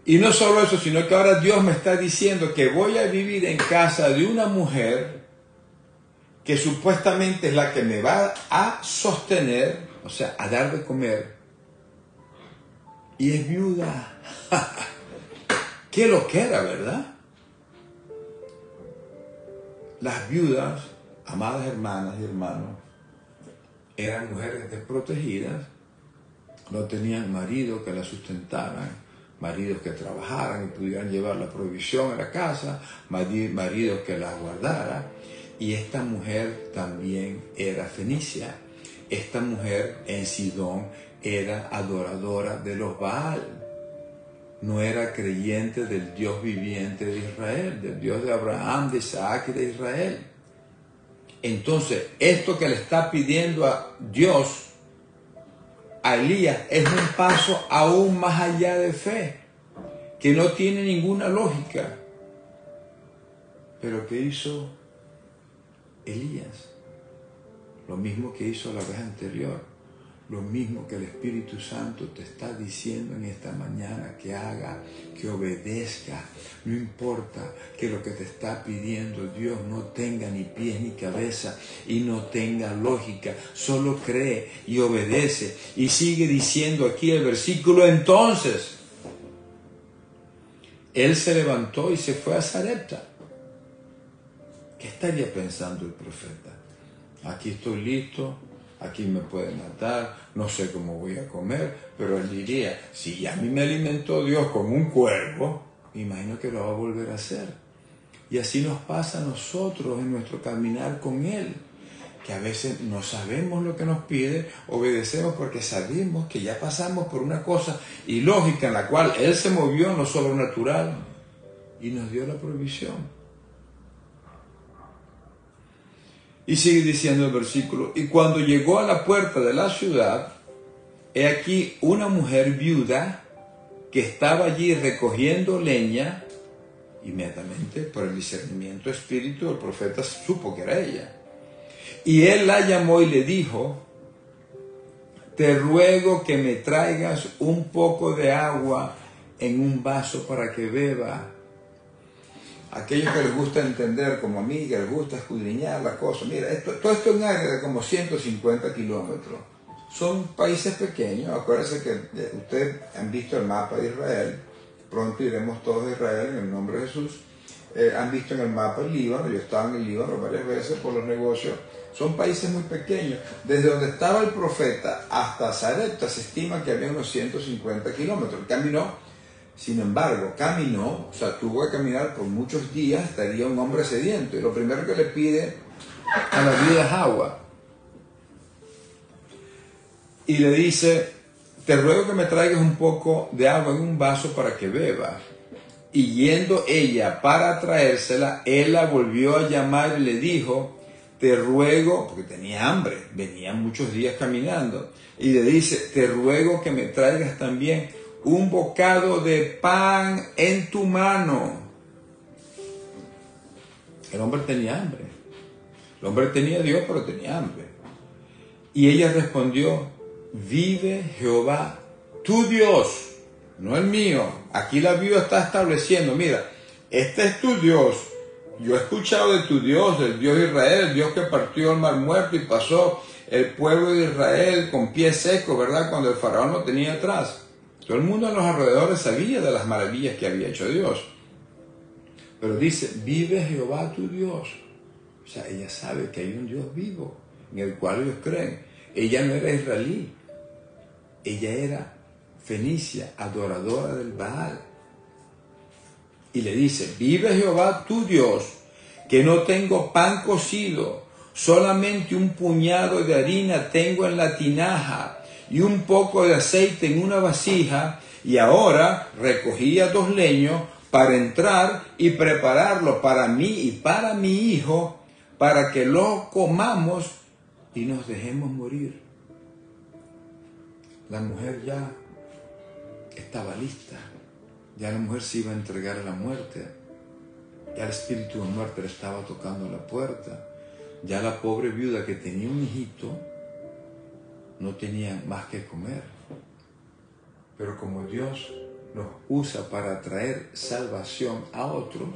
Y no solo eso, sino que ahora Dios me está diciendo que voy a vivir en casa de una mujer que supuestamente es la que me va a sostener, o sea, a dar de comer, y es viuda. Qué loquera, ¿verdad? Las viudas, amadas hermanas y hermanos, eran mujeres desprotegidas, no tenían marido que las sustentaran, maridos que trabajaran y pudieran llevar la provisión a la casa, maridos que las guardaran. Y esta mujer también era fenicia. Esta mujer en Sidón era adoradora de los Baal. No era creyente del Dios viviente de Israel, del Dios de Abraham, de Isaac y de Israel. Entonces, esto que le está pidiendo a Dios, a Elías, es un paso aún más allá de fe, que no tiene ninguna lógica. Pero ¿qué hizo Elías? Lo mismo que hizo la vez anterior, lo mismo que el Espíritu Santo te está diciendo en esta mañana que haga, que obedezca. No importa que lo que te está pidiendo Dios no tenga ni pies ni cabeza y no tenga lógica, solo cree y obedece. Y sigue diciendo aquí el versículo, entonces él se levantó y se fue a Sarepta. ¿Qué estaría pensando el profeta? Aquí estoy listo, aquí me pueden matar, no sé cómo voy a comer, pero él diría, si a mí me alimentó Dios como un cuervo, me imagino que lo va a volver a hacer. Y así nos pasa a nosotros en nuestro caminar con Él, que a veces no sabemos lo que nos pide, obedecemos porque sabemos que ya pasamos por una cosa ilógica en la cual Él se movió en lo sobrenatural y nos dio la provisión. Y sigue diciendo el versículo, y cuando llegó a la puerta de la ciudad, he aquí una mujer viuda que estaba allí recogiendo leña. Inmediatamente, por el discernimiento espíritu, el profeta supo que era ella. Y él la llamó y le dijo, te ruego que me traigas un poco de agua en un vaso para que beba. Aquellos que les gusta entender, como a mí, que les gusta escudriñar la cosa. Mira, todo esto es un área de como 150 kilómetros. Son países pequeños. Acuérdense que ustedes han visto el mapa de Israel. Pronto iremos todos a Israel en el nombre de Jesús. Han visto en el mapa el Líbano. Yo estaba en el Líbano varias veces por los negocios. Son países muy pequeños. Desde donde estaba el profeta hasta Sarepta se estima que había unos 150 kilómetros. Caminó. Sin embargo, caminó, o sea, tuvo que caminar por muchos días, estaría un hombre sediento. Y lo primero que le pide a la viuda es agua. Y le dice, te ruego que me traigas un poco de agua en un vaso para que beba. Y yendo ella para traérsela, él la volvió a llamar y le dijo, te ruego, porque tenía hambre, venía muchos días caminando. Y le dice, te ruego que me traigas también un bocado de pan en tu mano. El hombre tenía hambre. El hombre tenía a Dios, pero tenía hambre. Y ella respondió, vive Jehová, tu Dios, no el mío. Aquí la Biblia está estableciendo, mira, este es tu Dios. Yo he escuchado de tu Dios, del Dios de Israel, el Dios que partió el mar muerto y pasó el pueblo de Israel con pies secos, ¿verdad? Cuando el faraón lo tenía atrás. Todo el mundo en los alrededores sabía de las maravillas que había hecho Dios. Pero dice, vive Jehová tu Dios. O sea, ella sabe que hay un Dios vivo en el cual ellos creen. Ella no era israelí. ella era fenicia, adoradora del Baal. Y le dice, vive Jehová tu Dios, que no tengo pan cocido, solamente un puñado de harina tengo en la tinaja y un poco de aceite en una vasija, y ahora recogía 2 leños para entrar y prepararlo para mí y para mi hijo, para que lo comamos y nos dejemos morir. La mujer ya estaba lista. Ya la mujer se iba a entregar a la muerte. Ya el espíritu de muerte le estaba tocando la puerta. Ya la pobre viuda que tenía un hijito no tenía más que comer. Pero como Dios nos usa para traer salvación a otros,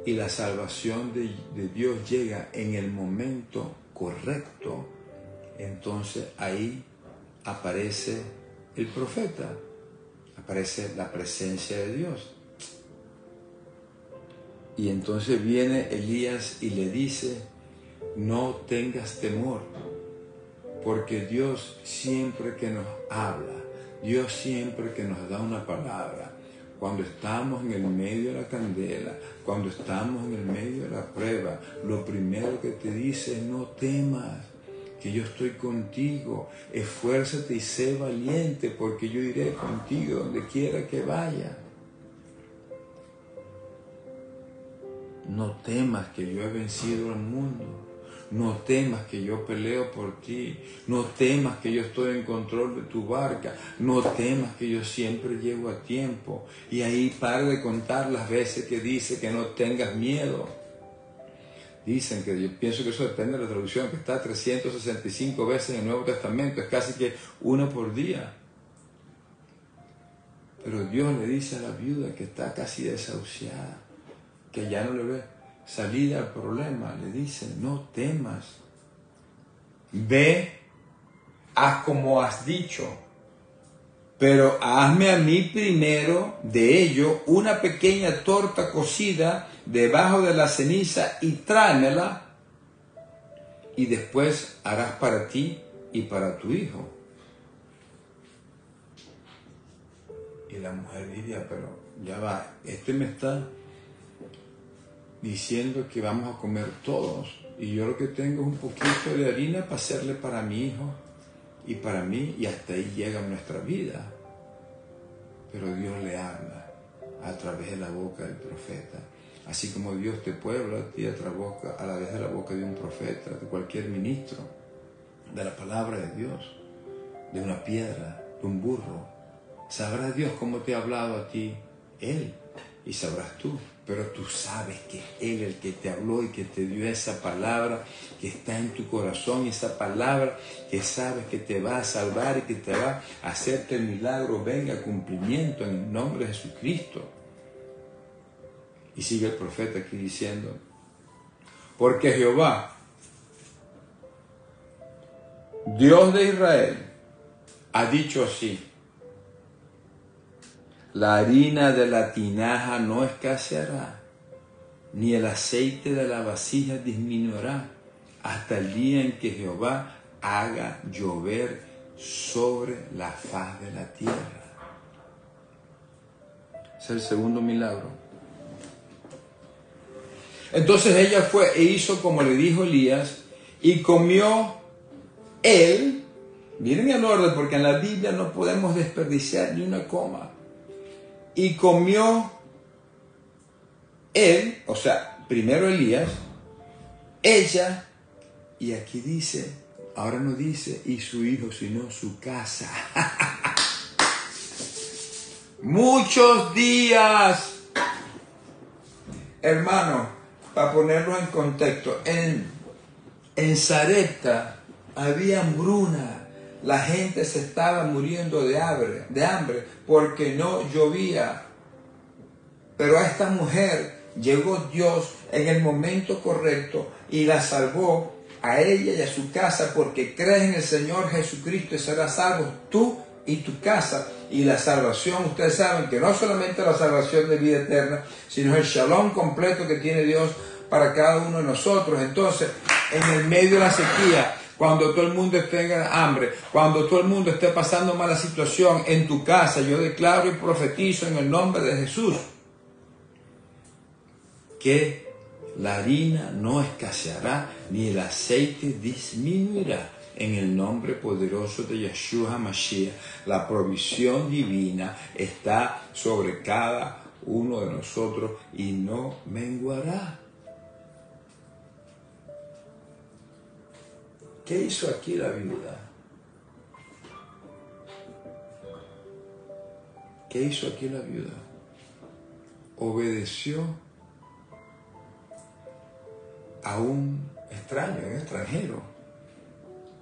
y la salvación de Dios llega en el momento correcto, entonces ahí aparece el profeta. Aparece la presencia de Dios. Y entonces viene Elías y le dice, no tengas temor, porque Dios siempre que nos habla, Dios siempre que nos da una palabra, cuando estamos en el medio de la candela, cuando estamos en el medio de la prueba, lo primero que te dice es no temas, que yo estoy contigo, esfuérzate y sé valiente, porque yo iré contigo donde quiera que vaya. No temas que yo he vencido al mundo, no temas que yo peleo por ti, no temas que yo estoy en control de tu barca, no temas que yo siempre llego a tiempo. Y ahí para de contar las veces que dice que no tengas miedo. Dicen que yo pienso que eso depende de la traducción, que está 365 veces en el Nuevo Testamento, es casi que una por día. Pero Dios le dice a la viuda que está casi desahuciada, que ya no le ve salida al problema, le dice, no temas, ve, haz como has dicho, pero hazme a mí primero de ello una pequeña torta cocida debajo de la ceniza y tráemela, y después harás para ti y para tu hijo. Y la mujer diría, pero ya va, me está diciendo que vamos a comer todos, y yo lo que tengo es un poquito de harina para hacerle para mi hijo y para mí, y hasta ahí llega nuestra vida. Pero Dios le habla a través de la boca del profeta. Así como Dios te puede hablar a ti a través de la boca de un profeta, de cualquier ministro, de la palabra de Dios, de una piedra, de un burro. Sabrá Dios cómo te ha hablado a ti, Él, y sabrás tú. Pero tú sabes que es Él el que te habló y que te dio esa palabra que está en tu corazón, esa palabra que sabes que te va a salvar y que te va a hacer que el milagro venga a cumplimiento en el nombre de Jesucristo. Y sigue el profeta aquí diciendo, porque Jehová, Dios de Israel, ha dicho así, la harina de la tinaja no escaseará, ni el aceite de la vasija disminuirá, hasta el día en que Jehová haga llover sobre la faz de la tierra. Es el segundo milagro. Entonces ella fue e hizo como le dijo Elías, y comió él. Miren el orden, porque en la Biblia no podemos desperdiciar ni una coma. Y comió él, o sea, primero Elías, ella, y aquí dice, ahora no dice y su hijo, sino su casa. Muchos días, hermano, para ponerlo en contexto, en Sarepta había hambruna. La gente se estaba muriendo de hambre porque no llovía. Pero a esta mujer llegó Dios en el momento correcto y la salvó a ella y a su casa, porque crees en el Señor Jesucristo y serás salvo tú y tu casa. Y la salvación, ustedes saben que no solamente la salvación de vida eterna, sino el shalom completo que tiene Dios para cada uno de nosotros. Entonces, en el medio de la sequía, cuando todo el mundo tenga hambre, cuando todo el mundo esté pasando mala situación en tu casa, yo declaro y profetizo en el nombre de Jesús que la harina no escaseará ni el aceite disminuirá. En el nombre poderoso de Yeshua HaMashiach, la provisión divina está sobre cada uno de nosotros y no menguará. ¿Qué hizo aquí la viuda? ¿Qué hizo aquí la viuda? Obedeció a un extraño, un extranjero,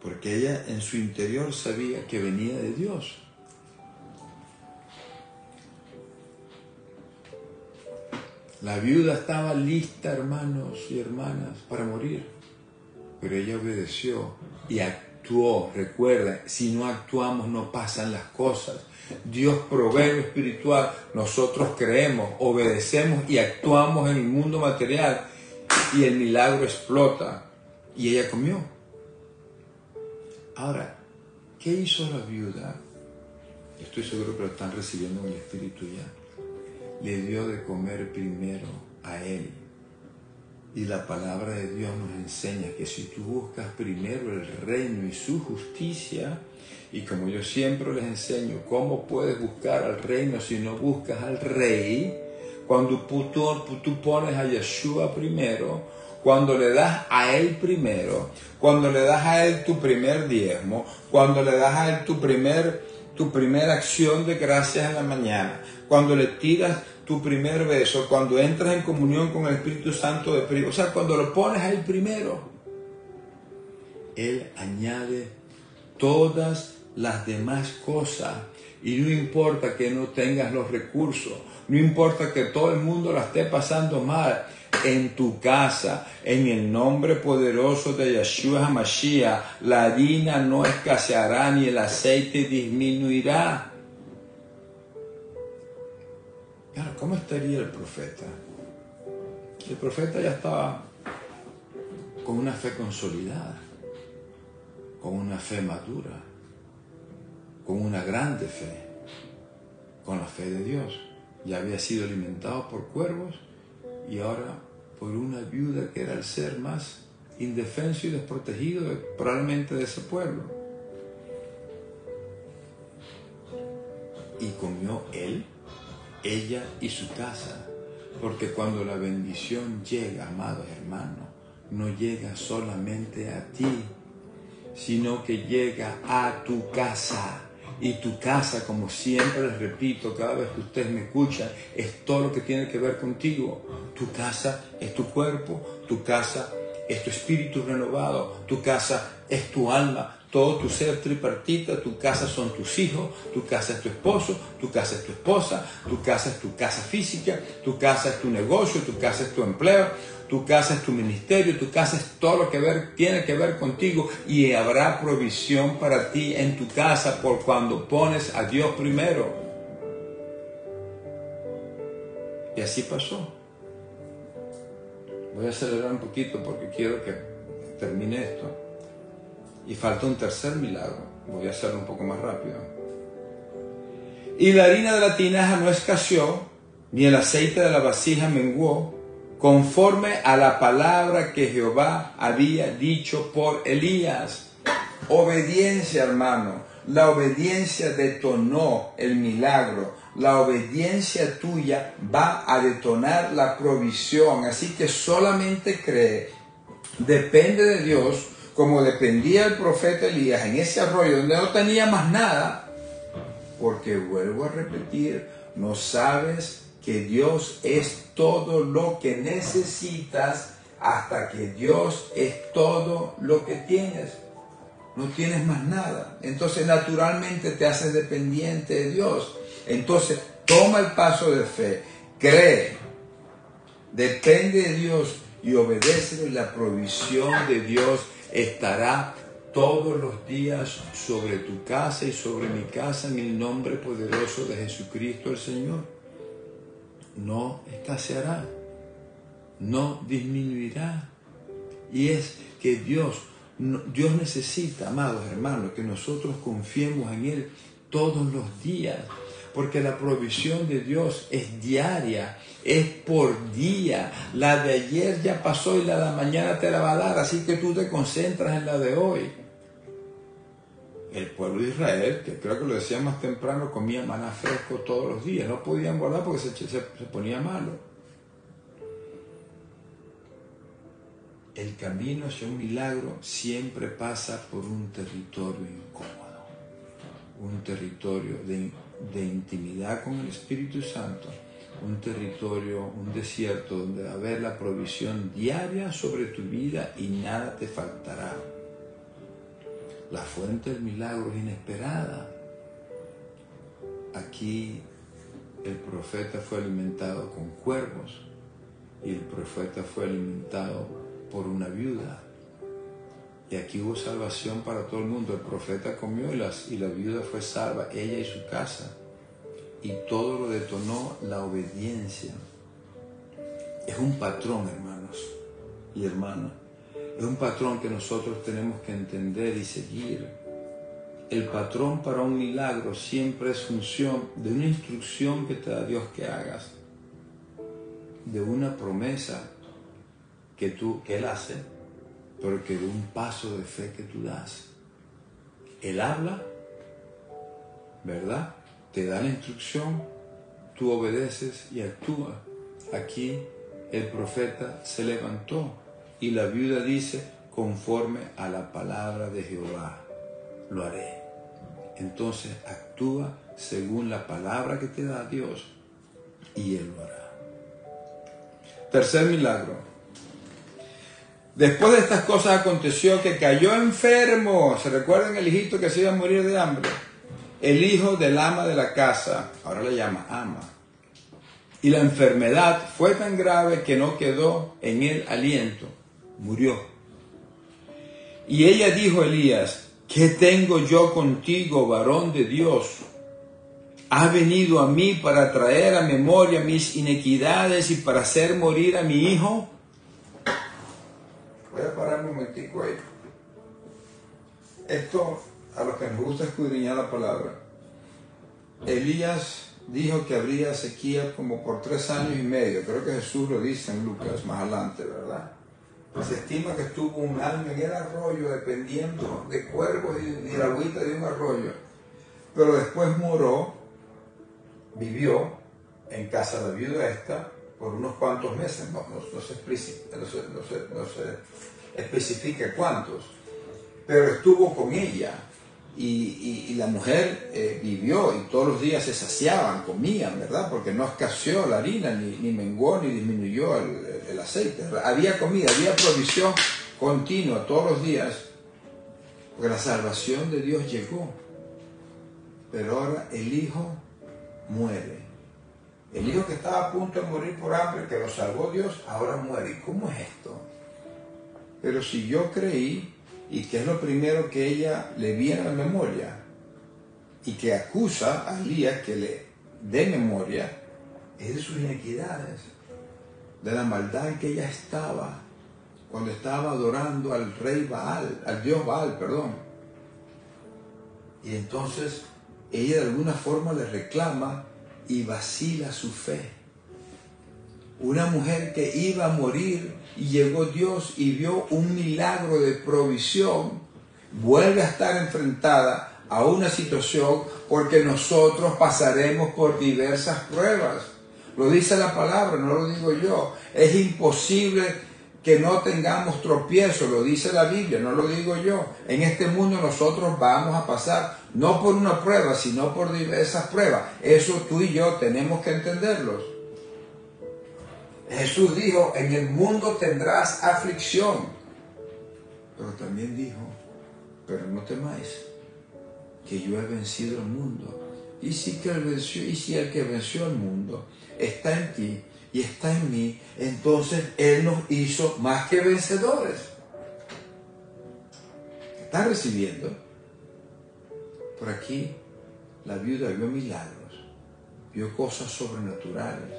porque ella en su interior sabía que venía de Dios. La viuda estaba lista, hermanos y hermanas, para morir, pero ella obedeció y actuó. Recuerda, si no actuamos no pasan las cosas. Dios provee lo espiritual, nosotros creemos, obedecemos y actuamos en el mundo material y el milagro explota. Y ella comió. Ahora, ¿qué hizo la viuda? Estoy seguro que lo están recibiendo en el espíritu ya. Le dio de comer primero a él. Y la palabra de Dios nos enseña que si tú buscas primero el reino y su justicia, y como yo siempre les enseño, ¿cómo puedes buscar al reino si no buscas al rey? Cuando tú pones a Yeshua primero, cuando le das a él primero, cuando le das a él tu primer diezmo, cuando le das a él tu primera acción de gracias en la mañana, cuando le tiras tu primer beso, cuando entras en comunión con el Espíritu Santo de primo, o sea, cuando lo pones a él primero, él añade todas las demás cosas. Y no importa que no tengas los recursos, no importa que todo el mundo la esté pasando mal, en tu casa, en el nombre poderoso de Yeshua HaMashiach, la harina no escaseará ni el aceite disminuirá. Claro, ¿cómo estaría el profeta? El profeta ya estaba con una fe consolidada, con una fe madura, con una grande fe, con la fe de Dios. Ya había sido alimentado por cuervos y ahora por una viuda que era el ser más indefenso y desprotegido probablemente de ese pueblo. Y comió él, ella y su casa, porque cuando la bendición llega, amados hermanos, no llega solamente a ti, sino que llega a tu casa. Y tu casa, como siempre les repito, cada vez que ustedes me escuchan, es todo lo que tiene que ver contigo. Tu casa es tu cuerpo, tu casa es tu espíritu renovado, tu casa es tu alma, todo tu ser tripartita, tu casa son tus hijos, tu casa es tu esposo, tu casa es tu esposa, tu casa es tu casa física, tu casa es tu negocio, tu casa es tu empleo, tu casa es tu ministerio, tu casa es todo lo que tiene que ver contigo, y habrá provisión para ti en tu casa por cuando pones a Dios primero. Y así pasó. Voy a acelerar un poquito porque quiero que termine esto. Y falta un tercer milagro. Voy a hacerlo un poco más rápido. Y la harina de la tinaja no escaseó, ni el aceite de la vasija menguó, conforme a la palabra que Jehová había dicho por Elías. Obediencia, hermano. La obediencia detonó el milagro. La obediencia tuya va a detonar la provisión. Así que solamente cree. Depende de Dios, como dependía el profeta Elías en ese arroyo donde no tenía más nada. Porque vuelvo a repetir, no sabes que Dios es todo lo que necesitas hasta que Dios es todo lo que tienes. No tienes más nada. Entonces naturalmente te haces dependiente de Dios. Entonces toma el paso de fe, cree, depende de Dios y obedece. La provisión de Dios estará todos los días sobre tu casa y sobre mi casa en el nombre poderoso de Jesucristo el Señor. No escaseará, no disminuirá. Y es que Dios Dios necesita, amados hermanos, que nosotros confiemos en Él todos los días, porque la provisión de Dios es diaria, es por día. La de ayer ya pasó y la de mañana te la va a dar, así que tú te concentras en la de hoy. El pueblo de Israel, que creo que lo decía más temprano, comía maná fresco todos los días, no podían guardar porque se ponía malo. El camino hacia un milagro siempre pasa por un territorio incómodo, un territorio de intimidad con el Espíritu Santo, un territorio, un desierto donde va a haber la provisión diaria sobre tu vida y nada te faltará. La fuente del milagro es inesperada. Aquí el profeta fue alimentado con cuervos y el profeta fue alimentado por una viuda. Y aquí hubo salvación para todo el mundo. El profeta comió y la viuda fue salva, ella y su casa. Y todo lo detonó la obediencia. Es un patrón, hermanos y hermanas. Es un patrón que nosotros tenemos que entender y seguir. El patrón para un milagro siempre es función de una instrucción que te da Dios que hagas, de una promesa que Él hace, pero que de un paso de fe que tú das. Él habla, ¿verdad? Te da la instrucción, tú obedeces y actúas. Aquí el profeta se levantó y la viuda dice, conforme a la palabra de Jehová, lo haré. Entonces actúa según la palabra que te da Dios y Él lo hará. Tercer milagro. Después de estas cosas aconteció que cayó enfermo. ¿Se recuerdan el hijito que se iba a morir de hambre? El hijo del ama de la casa, ahora le llama ama. Y la enfermedad fue tan grave que no quedó en él aliento. Murió. Y ella dijo a Elías, ¿qué tengo yo contigo, varón de Dios? ¿Has venido a mí para traer a memoria mis iniquidades y para hacer morir a mi hijo? Voy a parar un momentico ahí. Esto, a los que nos gusta escudriñar la palabra. Elías dijo que habría sequía como por 3 años y medio. Creo que Jesús lo dice en Lucas más adelante, ¿verdad? Se estima que estuvo un año en el arroyo dependiendo de cuervos y la agüita de un arroyo. Pero después vivió en casa de la viuda esta por unos cuantos meses, no se especifica cuántos, pero estuvo con ella y la mujer vivió y todos los días se saciaban, comían, ¿verdad? Porque no escaseó la harina, ni menguó, ni disminuyó el aceite. Había comida, había provisión continua todos los días, porque la salvación de Dios llegó. Pero ahora el hijo muere. El hijo que estaba a punto de morir por hambre, que lo salvó Dios, ahora muere. ¿Y cómo es esto? Pero si yo creí, y que es lo primero que ella le viene a la memoria, y que acusa a Elías que le dé memoria, es de sus iniquidades, de la maldad en que ella estaba, cuando estaba adorando al rey Baal, al dios Baal, perdón. Y entonces ella de alguna forma le reclama y vacila su fe. Una mujer que iba a morir y llegó Dios y vio un milagro de provisión, vuelve a estar enfrentada a una situación porque nosotros pasaremos por diversas pruebas. Lo dice la palabra, no lo digo yo. Es imposible que no tengamos tropiezo, lo dice la Biblia, no lo digo yo. En este mundo nosotros vamos a pasar no por una prueba, sino por diversas pruebas. Eso tú y yo tenemos que entenderlos. Jesús dijo, en el mundo tendrás aflicción. Pero también dijo, pero no temáis, que yo he vencido el mundo. Y si el que venció el mundo está en ti y está en mí, entonces Él nos hizo más que vencedores. ¿Estás recibiendo? Por aquí la viuda vio milagros, vio cosas sobrenaturales,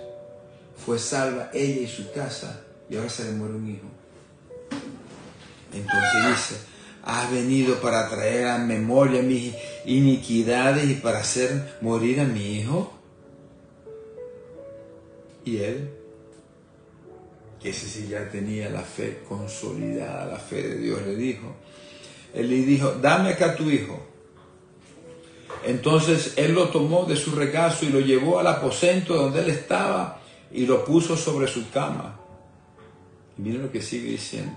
fue salva ella y su casa, y ahora se le muere un hijo. Entonces dice, has venido para traer a memoria mis iniquidades y para hacer morir a mi hijo. Y él, que ese sí ya tenía la fe consolidada, la fe de Dios, él le dijo, dame acá tu hijo. Entonces él lo tomó de su regazo y lo llevó al aposento donde él estaba y lo puso sobre su cama. Y miren lo que sigue diciendo.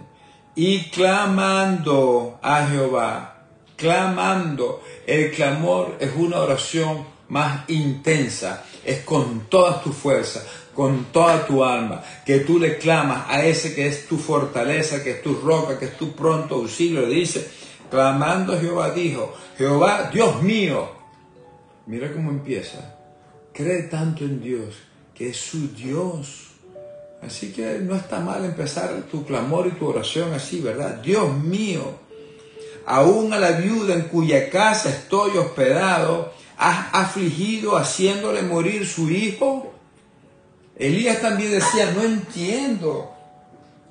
Y clamando a Jehová, clamando. El clamor es una oración más intensa, es con toda tu fuerza, con toda tu alma, que tú le clamas a ese que es tu fortaleza, que es tu roca, que es tu pronto auxilio. Le dice, clamando a Jehová, dijo, Jehová, Dios mío. Mira cómo empieza. Cree tanto en Dios, que es su Dios. Así que no está mal empezar tu clamor y tu oración así, ¿verdad? Dios mío, aún a la viuda en cuya casa estoy hospedado, ¿has afligido haciéndole morir su hijo? Elías también decía, no entiendo.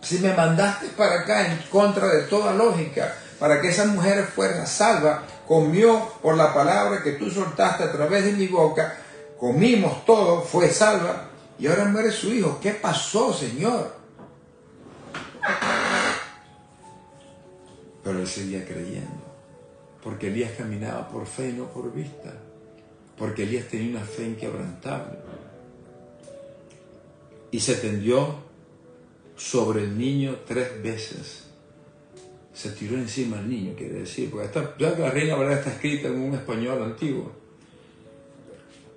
Si me mandaste para acá en contra de toda lógica, para que esa mujer fuera salva, comió por la palabra que tú soltaste a través de mi boca, comimos todo, fue salva, y ahora muere su hijo. ¿Qué pasó, Señor? Pero él seguía creyendo, porque Elías caminaba por fe y no por vista, porque Elías tenía una fe inquebrantable. Y se tendió sobre el niño 3 veces. Se tiró encima al niño, quiere decir, porque la Reina Valera está escrita en un español antiguo.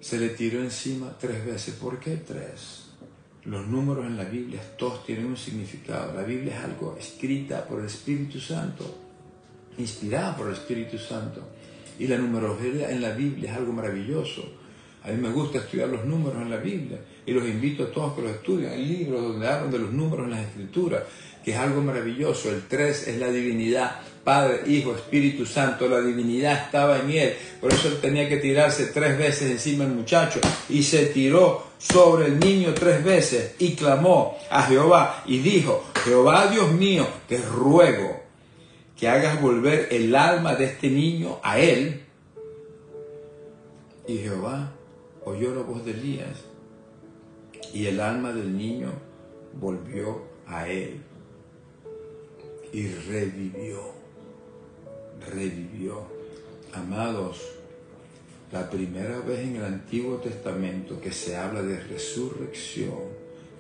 Se le tiró encima 3 veces. ¿Por qué 3? Los números en la Biblia todos tienen un significado. La Biblia es algo escrita por el Espíritu Santo, inspirada por el Espíritu Santo. Y la numerología en la Biblia es algo maravilloso. A mí me gusta estudiar los números en la Biblia y los invito a todos que los estudien. Hay libros donde hablan de los números en las Escrituras, que es algo maravilloso. El 3 es la divinidad, Padre, Hijo, Espíritu Santo. La divinidad estaba en él, por eso él tenía que tirarse 3 veces encima del muchacho, y se tiró sobre el niño 3 veces y clamó a Jehová y dijo, Jehová Dios mío, te ruego que hagas volver el alma de este niño a él. Y Jehová oyó la voz de Elías y el alma del niño volvió a él y revivió. Amados, la primera vez en el Antiguo Testamento que se habla de resurrección,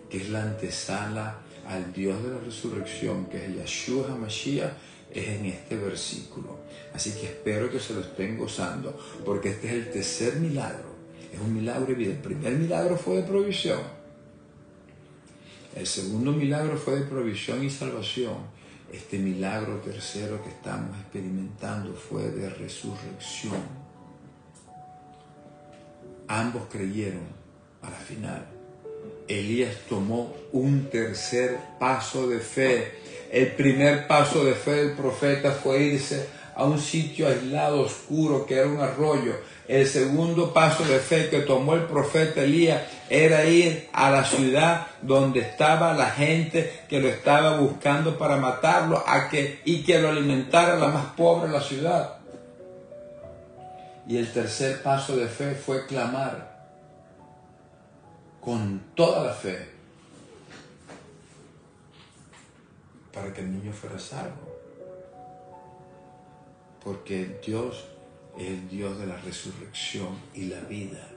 que es la antesala al Dios de la resurrección, que es Yeshua HaMashiach, es en este versículo. Así que espero que se lo estén gozando, porque este es el tercer milagro. Es un milagro evidente. El primer milagro fue de provisión. El segundo milagro fue de provisión y salvación. Este milagro tercero que estamos experimentando fue de resurrección. Ambos creyeron a la final. Elías tomó un tercer paso de fe. El primer paso de fe del profeta fue irse a un sitio aislado, oscuro, que era un arroyo. El segundo paso de fe que tomó el profeta Elías era ir a la ciudad donde estaba la gente que lo estaba buscando para matarlo y que lo alimentara la más pobre de la ciudad. Y el tercer paso de fe fue clamar con toda la fe para que el niño fuera salvo. Porque Dios es el Dios de la resurrección y la vida.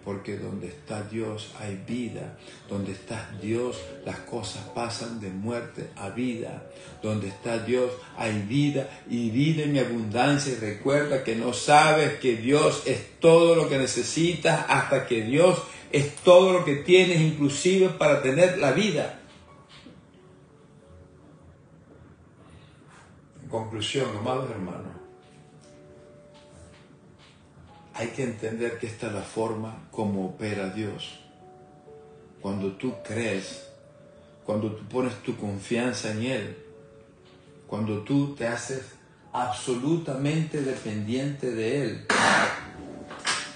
Porque donde está Dios hay vida. Donde está Dios las cosas pasan de muerte a vida. Donde está Dios hay vida y vida en abundancia. Y recuerda que no sabes que Dios es todo lo que necesitas hasta que Dios es todo lo que tienes, inclusive para tener la vida. En conclusión, amados hermanos, hay que entender que esta es la forma como opera Dios. Cuando tú crees, cuando tú pones tu confianza en Él, cuando tú te haces absolutamente dependiente de Él,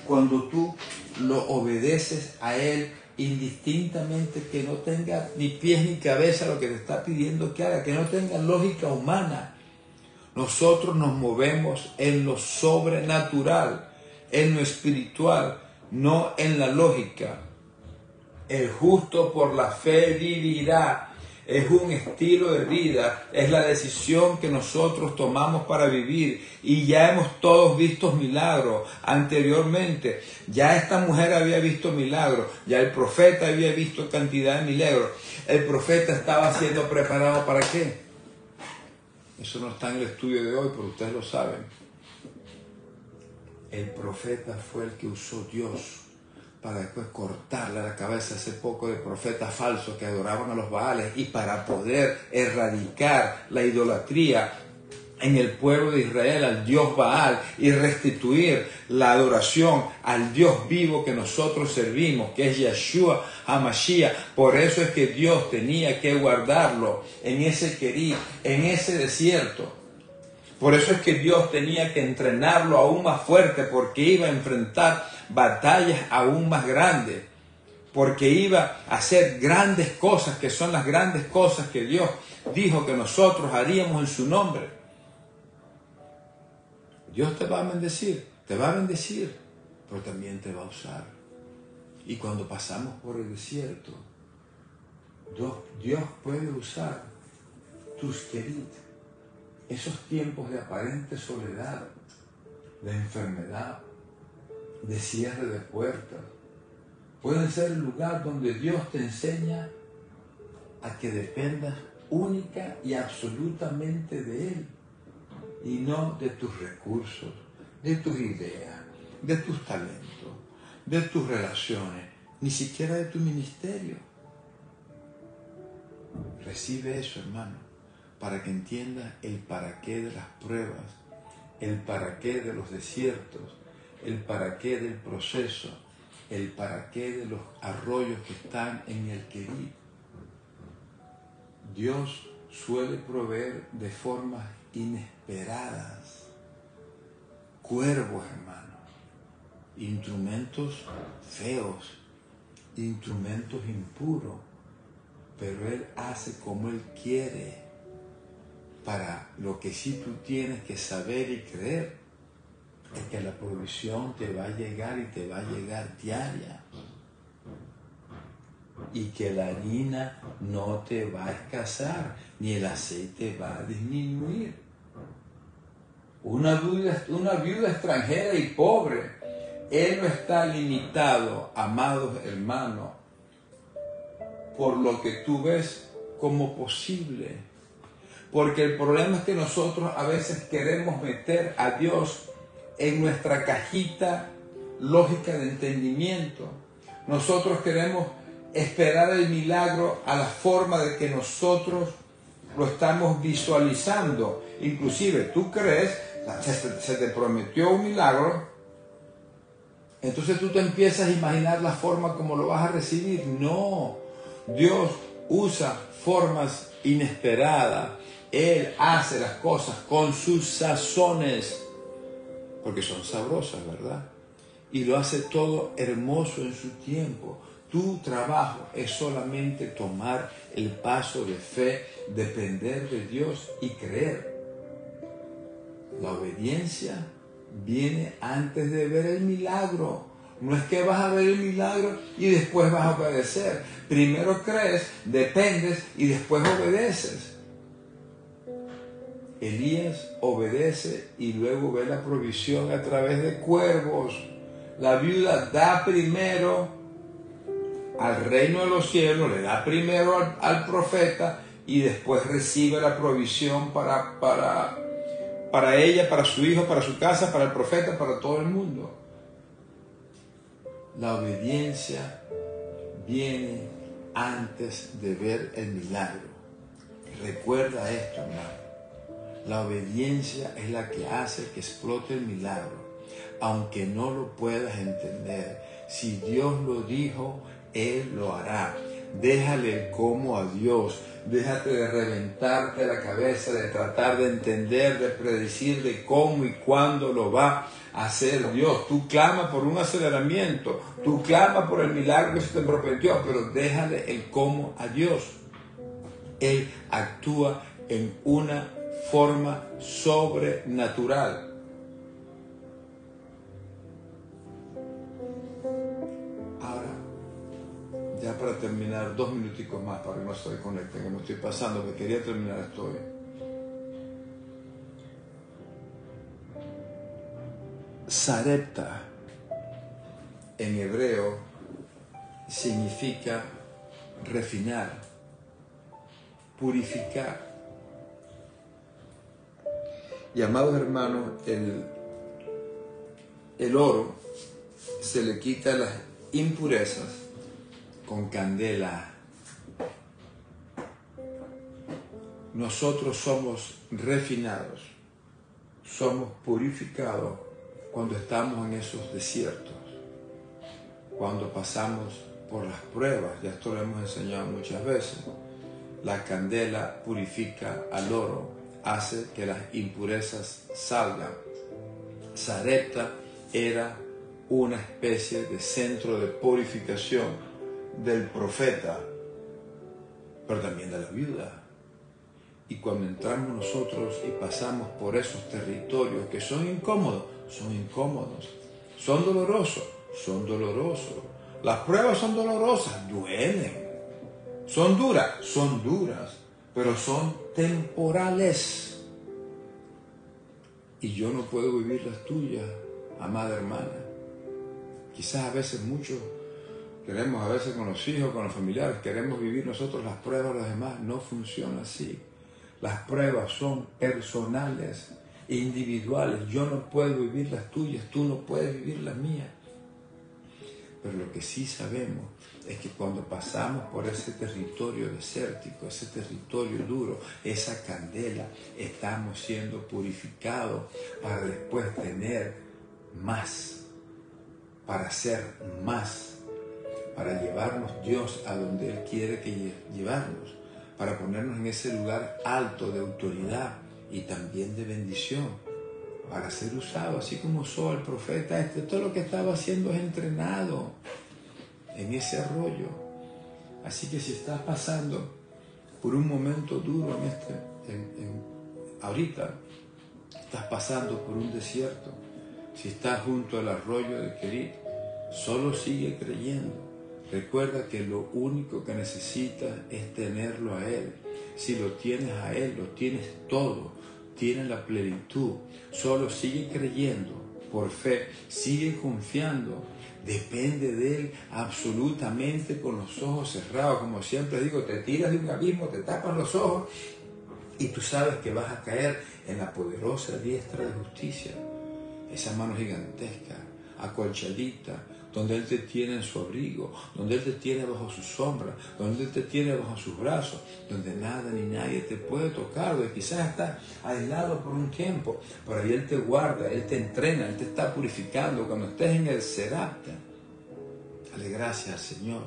cuando tú lo obedeces a Él indistintamente, que no tenga ni pies ni cabeza lo que te está pidiendo que haga, que no tenga lógica humana. Nosotros nos movemos en lo sobrenatural, en lo espiritual, no en la lógica. El justo por la fe vivirá. Es un estilo de vida, es la decisión que nosotros tomamos para vivir, y ya hemos todos visto milagros anteriormente. Ya esta mujer había visto milagros, ya el profeta había visto cantidad de milagros. El profeta estaba siendo preparado ¿para qué? Eso no está en el estudio de hoy, pero ustedes lo saben. El profeta fue el que usó Dios para después cortarle la cabeza a ese poco de profetas falsos que adoraban a los Baales, y para poder erradicar la idolatría en el pueblo de Israel al Dios Baal y restituir la adoración al Dios vivo que nosotros servimos, que es Yeshua HaMashiach. Por eso es que Dios tenía que guardarlo en ese Querib, en ese desierto. Por eso es que Dios tenía que entrenarlo aún más fuerte, porque iba a enfrentar batallas aún más grandes, porque iba a hacer grandes cosas, que son las grandes cosas que Dios dijo que nosotros haríamos en su nombre. Dios te va a bendecir, pero también te va a usar. Y cuando pasamos por el desierto, Dios puede usar tus queridos. Esos tiempos de aparente soledad, de enfermedad, de cierre de puertas, pueden ser el lugar donde Dios te enseña a que dependas única y absolutamente de Él, y no de tus recursos, de tus ideas, de tus talentos, de tus relaciones, ni siquiera de tu ministerio. Recibe eso, hermano, para que entiendas el para qué de las pruebas, el para qué de los desiertos, el para qué del proceso, el para qué de los arroyos que están en el Querib. Dios suele proveer de formas inesperadas. Cuervos, hermano, instrumentos feos, instrumentos impuros, pero Él hace como Él quiere. Para lo que sí tú tienes que saber y creer es que la provisión te va a llegar, y te va a llegar diaria, y que la harina no te va a escasear, ni el aceite va a disminuir. Una viuda extranjera y pobre, Él no está limitado, amados hermanos, por lo que tú ves como posible. Porque el problema es que nosotros a veces queremos meter a Dios en nuestra cajita lógica de entendimiento. Nosotros queremos esperar el milagro a la forma de que nosotros lo estamos visualizando. Inclusive tú crees, se te prometió un milagro, entonces tú te empiezas a imaginar la forma como lo vas a recibir. No, Dios usa formas inesperadas. Él hace las cosas con sus sazones, porque son sabrosas, ¿verdad? Y lo hace todo hermoso en su tiempo. Tu trabajo es solamente tomar el paso de fe, depender de Dios y creer. La obediencia viene antes de ver el milagro. No es que vas a ver el milagro y después vas a obedecer. Primero crees, dependes y después obedeces. Elías obedece y luego ve la provisión a través de cuervos. La viuda da primero al reino de los cielos, le da primero al profeta, y después recibe la provisión para ella, para su hijo, para su casa, para el profeta, para todo el mundo. La obediencia viene antes de ver el milagro. Recuerda esto, hermano. La obediencia es la que hace que explote el milagro, aunque no lo puedas entender. Si Dios lo dijo, Él lo hará. Déjale el cómo a Dios. Déjate de reventarte la cabeza, de tratar de entender, de predecir de cómo y cuándo lo va a hacer Dios. Tú clama por un aceleramiento, tú clama por el milagro que se te prometió, pero déjale el cómo a Dios. Él actúa en una forma sobrenatural. Ahora, ya para terminar, 2 minuticos más para que no se desconecten, que me estoy pasando, que quería terminar esto hoy. Sarepta en hebreo significa refinar, purificar. Y amados hermanos, el oro se le quita las impurezas con candela. Nosotros somos refinados, somos purificados cuando estamos en esos desiertos, cuando pasamos por las pruebas. Ya esto lo hemos enseñado muchas veces. La candela purifica al oro, hace que las impurezas salgan. Sarepta era una especie de centro de purificación del profeta, pero también de la viuda. Y cuando entramos nosotros y pasamos por esos territorios que son incómodos, son dolorosos, las pruebas son dolorosas, duelen, son duras, pero son temporales. Y yo no puedo vivir las tuyas, amada hermana. Quizás a veces muchos queremos, a veces con los hijos, con los familiares, queremos vivir nosotros las pruebas de los demás. No funciona así. Las pruebas son personales, individuales. Yo no puedo vivir las tuyas, tú no puedes vivir las mías. Pero lo que sí sabemos es que cuando pasamos por ese territorio desértico, ese territorio duro, esa candela, estamos siendo purificados para después tener más, para ser más, para llevarnos Dios a donde Él quiere que llevarnos, para ponernos en ese lugar alto de autoridad y también de bendición, para ser usado, así como Saúl, el profeta, todo lo que estaba haciendo es entrenado en ese arroyo. Así que si estás pasando por un momento duro ahorita, estás pasando por un desierto, si estás junto al arroyo de Kerit, solo sigue creyendo. Recuerda que lo único que necesitas es tenerlo a Él. Si lo tienes a Él, lo tienes todo, tienes la plenitud. Solo sigue creyendo por fe, sigue confiando, depende de Él absolutamente con los ojos cerrados. Como siempre digo, te tiras de un abismo, te tapan los ojos y tú sabes que vas a caer en la poderosa diestra de justicia. Esa mano gigantesca, acolchadita, donde Él te tiene en su abrigo, donde Él te tiene bajo su sombra, donde Él te tiene bajo sus brazos, donde nada ni nadie te puede tocar, donde quizás estás aislado por un tiempo, pero ahí Él te guarda, Él te entrena, Él te está purificando. Cuando estés en el Serapta, dale gracias al Señor,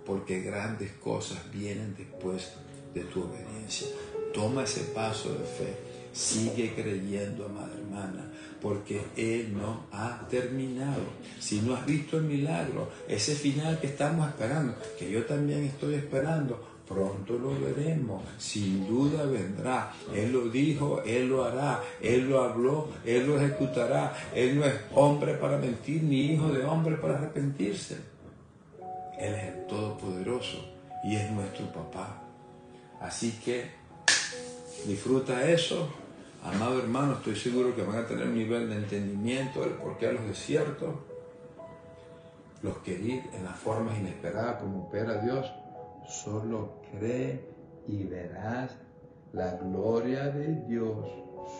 porque grandes cosas vienen después de tu obediencia. Toma ese paso de fe, sigue creyendo, amada hermana, porque Él no ha terminado. Si no has visto el milagro, ese final que estamos esperando, que yo también estoy esperando, pronto lo veremos, sin duda vendrá. Él lo dijo, Él lo hará, Él lo habló, Él lo ejecutará. Él no es hombre para mentir, ni hijo de hombre para arrepentirse. Él es el Todopoderoso y es nuestro papá. Así que disfruta eso. Amado hermano, estoy seguro que van a tener un nivel de entendimiento del porqué de los desiertos, los Kerit en las formas inesperadas como opera Dios. Solo cree y verás la gloria de Dios.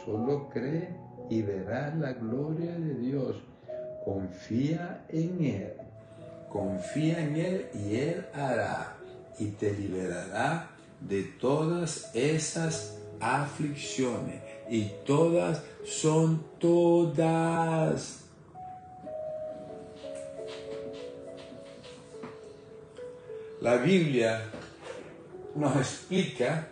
Solo cree y verás la gloria de Dios. Confía en Él y Él hará y te liberará de todas esas aflicciones. Y todas son todas. La Biblia nos explica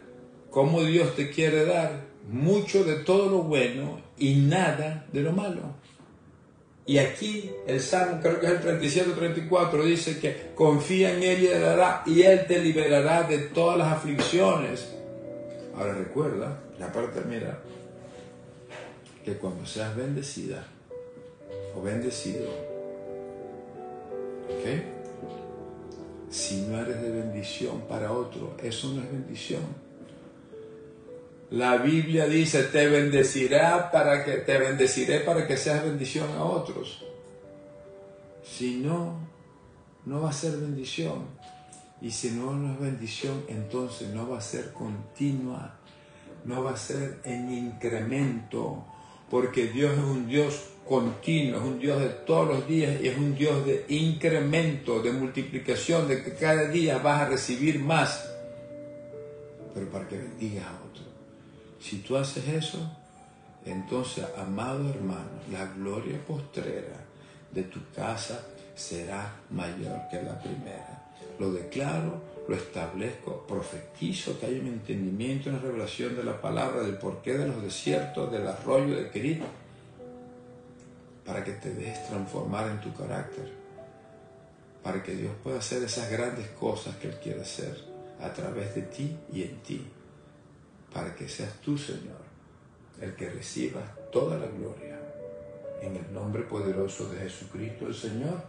cómo Dios te quiere dar mucho de todo lo bueno y nada de lo malo. Y aquí el Salmo, creo que es el 37 o 34, dice que confía en Él y Él hará, y Él te liberará de todas las aflicciones. Ahora recuerda, ya para terminar, que cuando seas bendecida o bendecido, ¿ok? Si no eres de bendición para otro, eso no es bendición. La Biblia dice, te bendeciré para que seas bendición a otros. Si no, no va a ser bendición. Y si no es bendición, entonces no va a ser continua, no va a ser en incremento, porque Dios es un Dios continuo, es un Dios de todos los días y es un Dios de incremento, de multiplicación, de que cada día vas a recibir más, pero para que bendigas a otro. Si tú haces eso, entonces, amado hermano, la gloria postrera de tu casa será mayor que la primera. Lo declaro, lo establezco, profetizo que hay un entendimiento, una revelación de la palabra, del porqué de los desiertos, del arroyo de Kerit, para que te dejes transformar en tu carácter, para que Dios pueda hacer esas grandes cosas que Él quiere hacer a través de ti y en ti, para que seas tú, Señor, el que reciba toda la gloria. En el nombre poderoso de Jesucristo el Señor.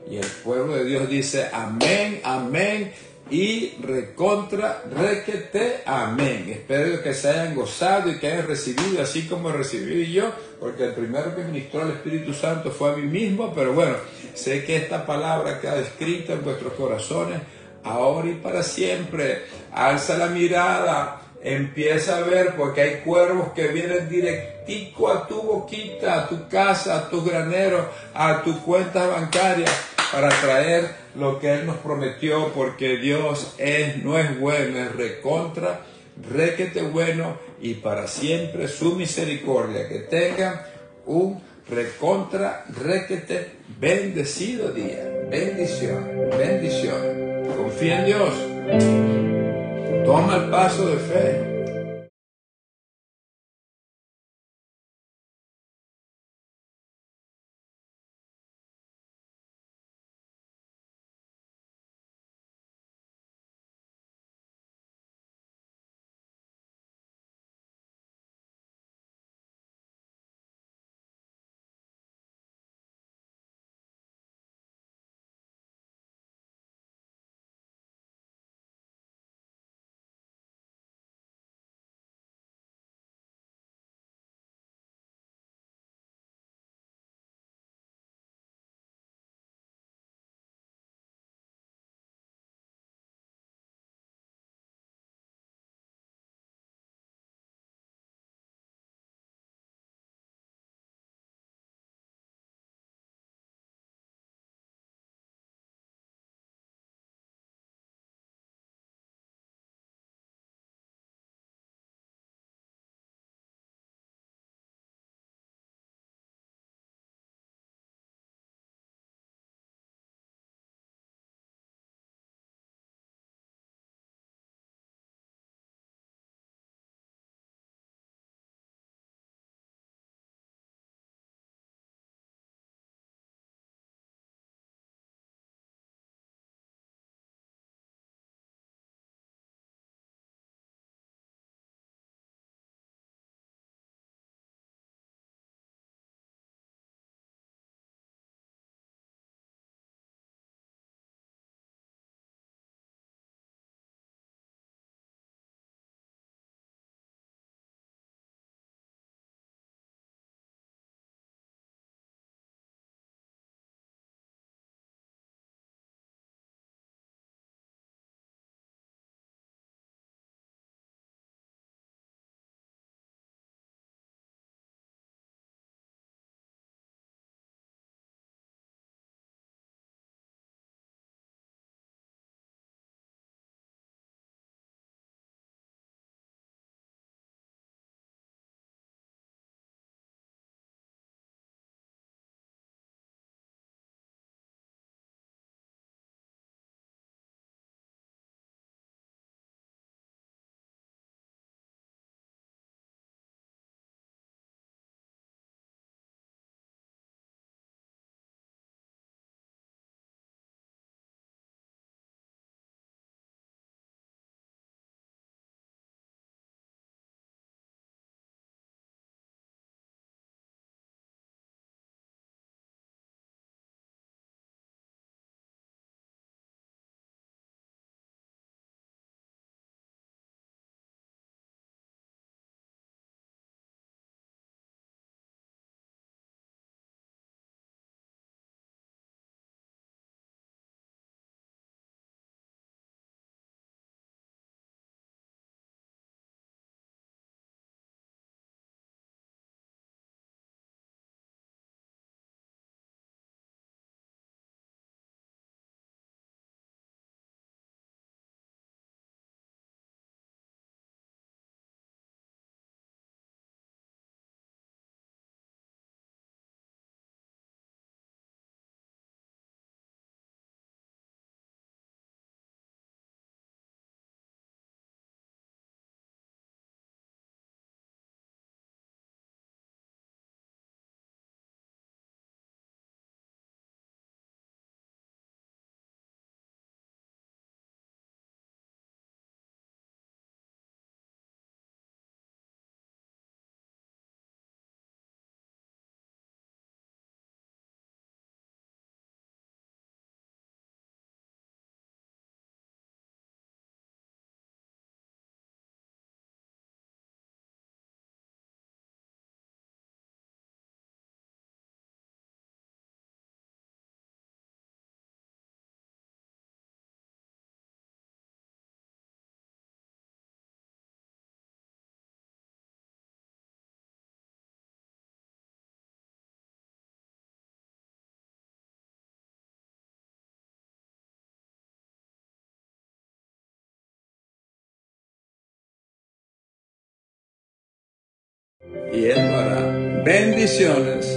Y el pueblo de Dios dice amén, amén y recontra, requete, amén. Espero que se hayan gozado y que hayan recibido así como recibí yo, porque el primero que ministró al Espíritu Santo fue a mí mismo, pero bueno, sé que esta palabra queda escrita en vuestros corazones ahora y para siempre. Alza la mirada. Empieza a ver, porque hay cuervos que vienen directico a tu boquita, a tu casa, a tus graneros, a tus cuentas bancarias, para traer lo que Él nos prometió, porque Dios no es bueno, es recontra, requete bueno, y para siempre su misericordia. Que tengan un recontra, requete, bendecido día. Bendición, bendición. Confía en Dios. Toma el paso de fe. y Él lo hará. Bendiciones.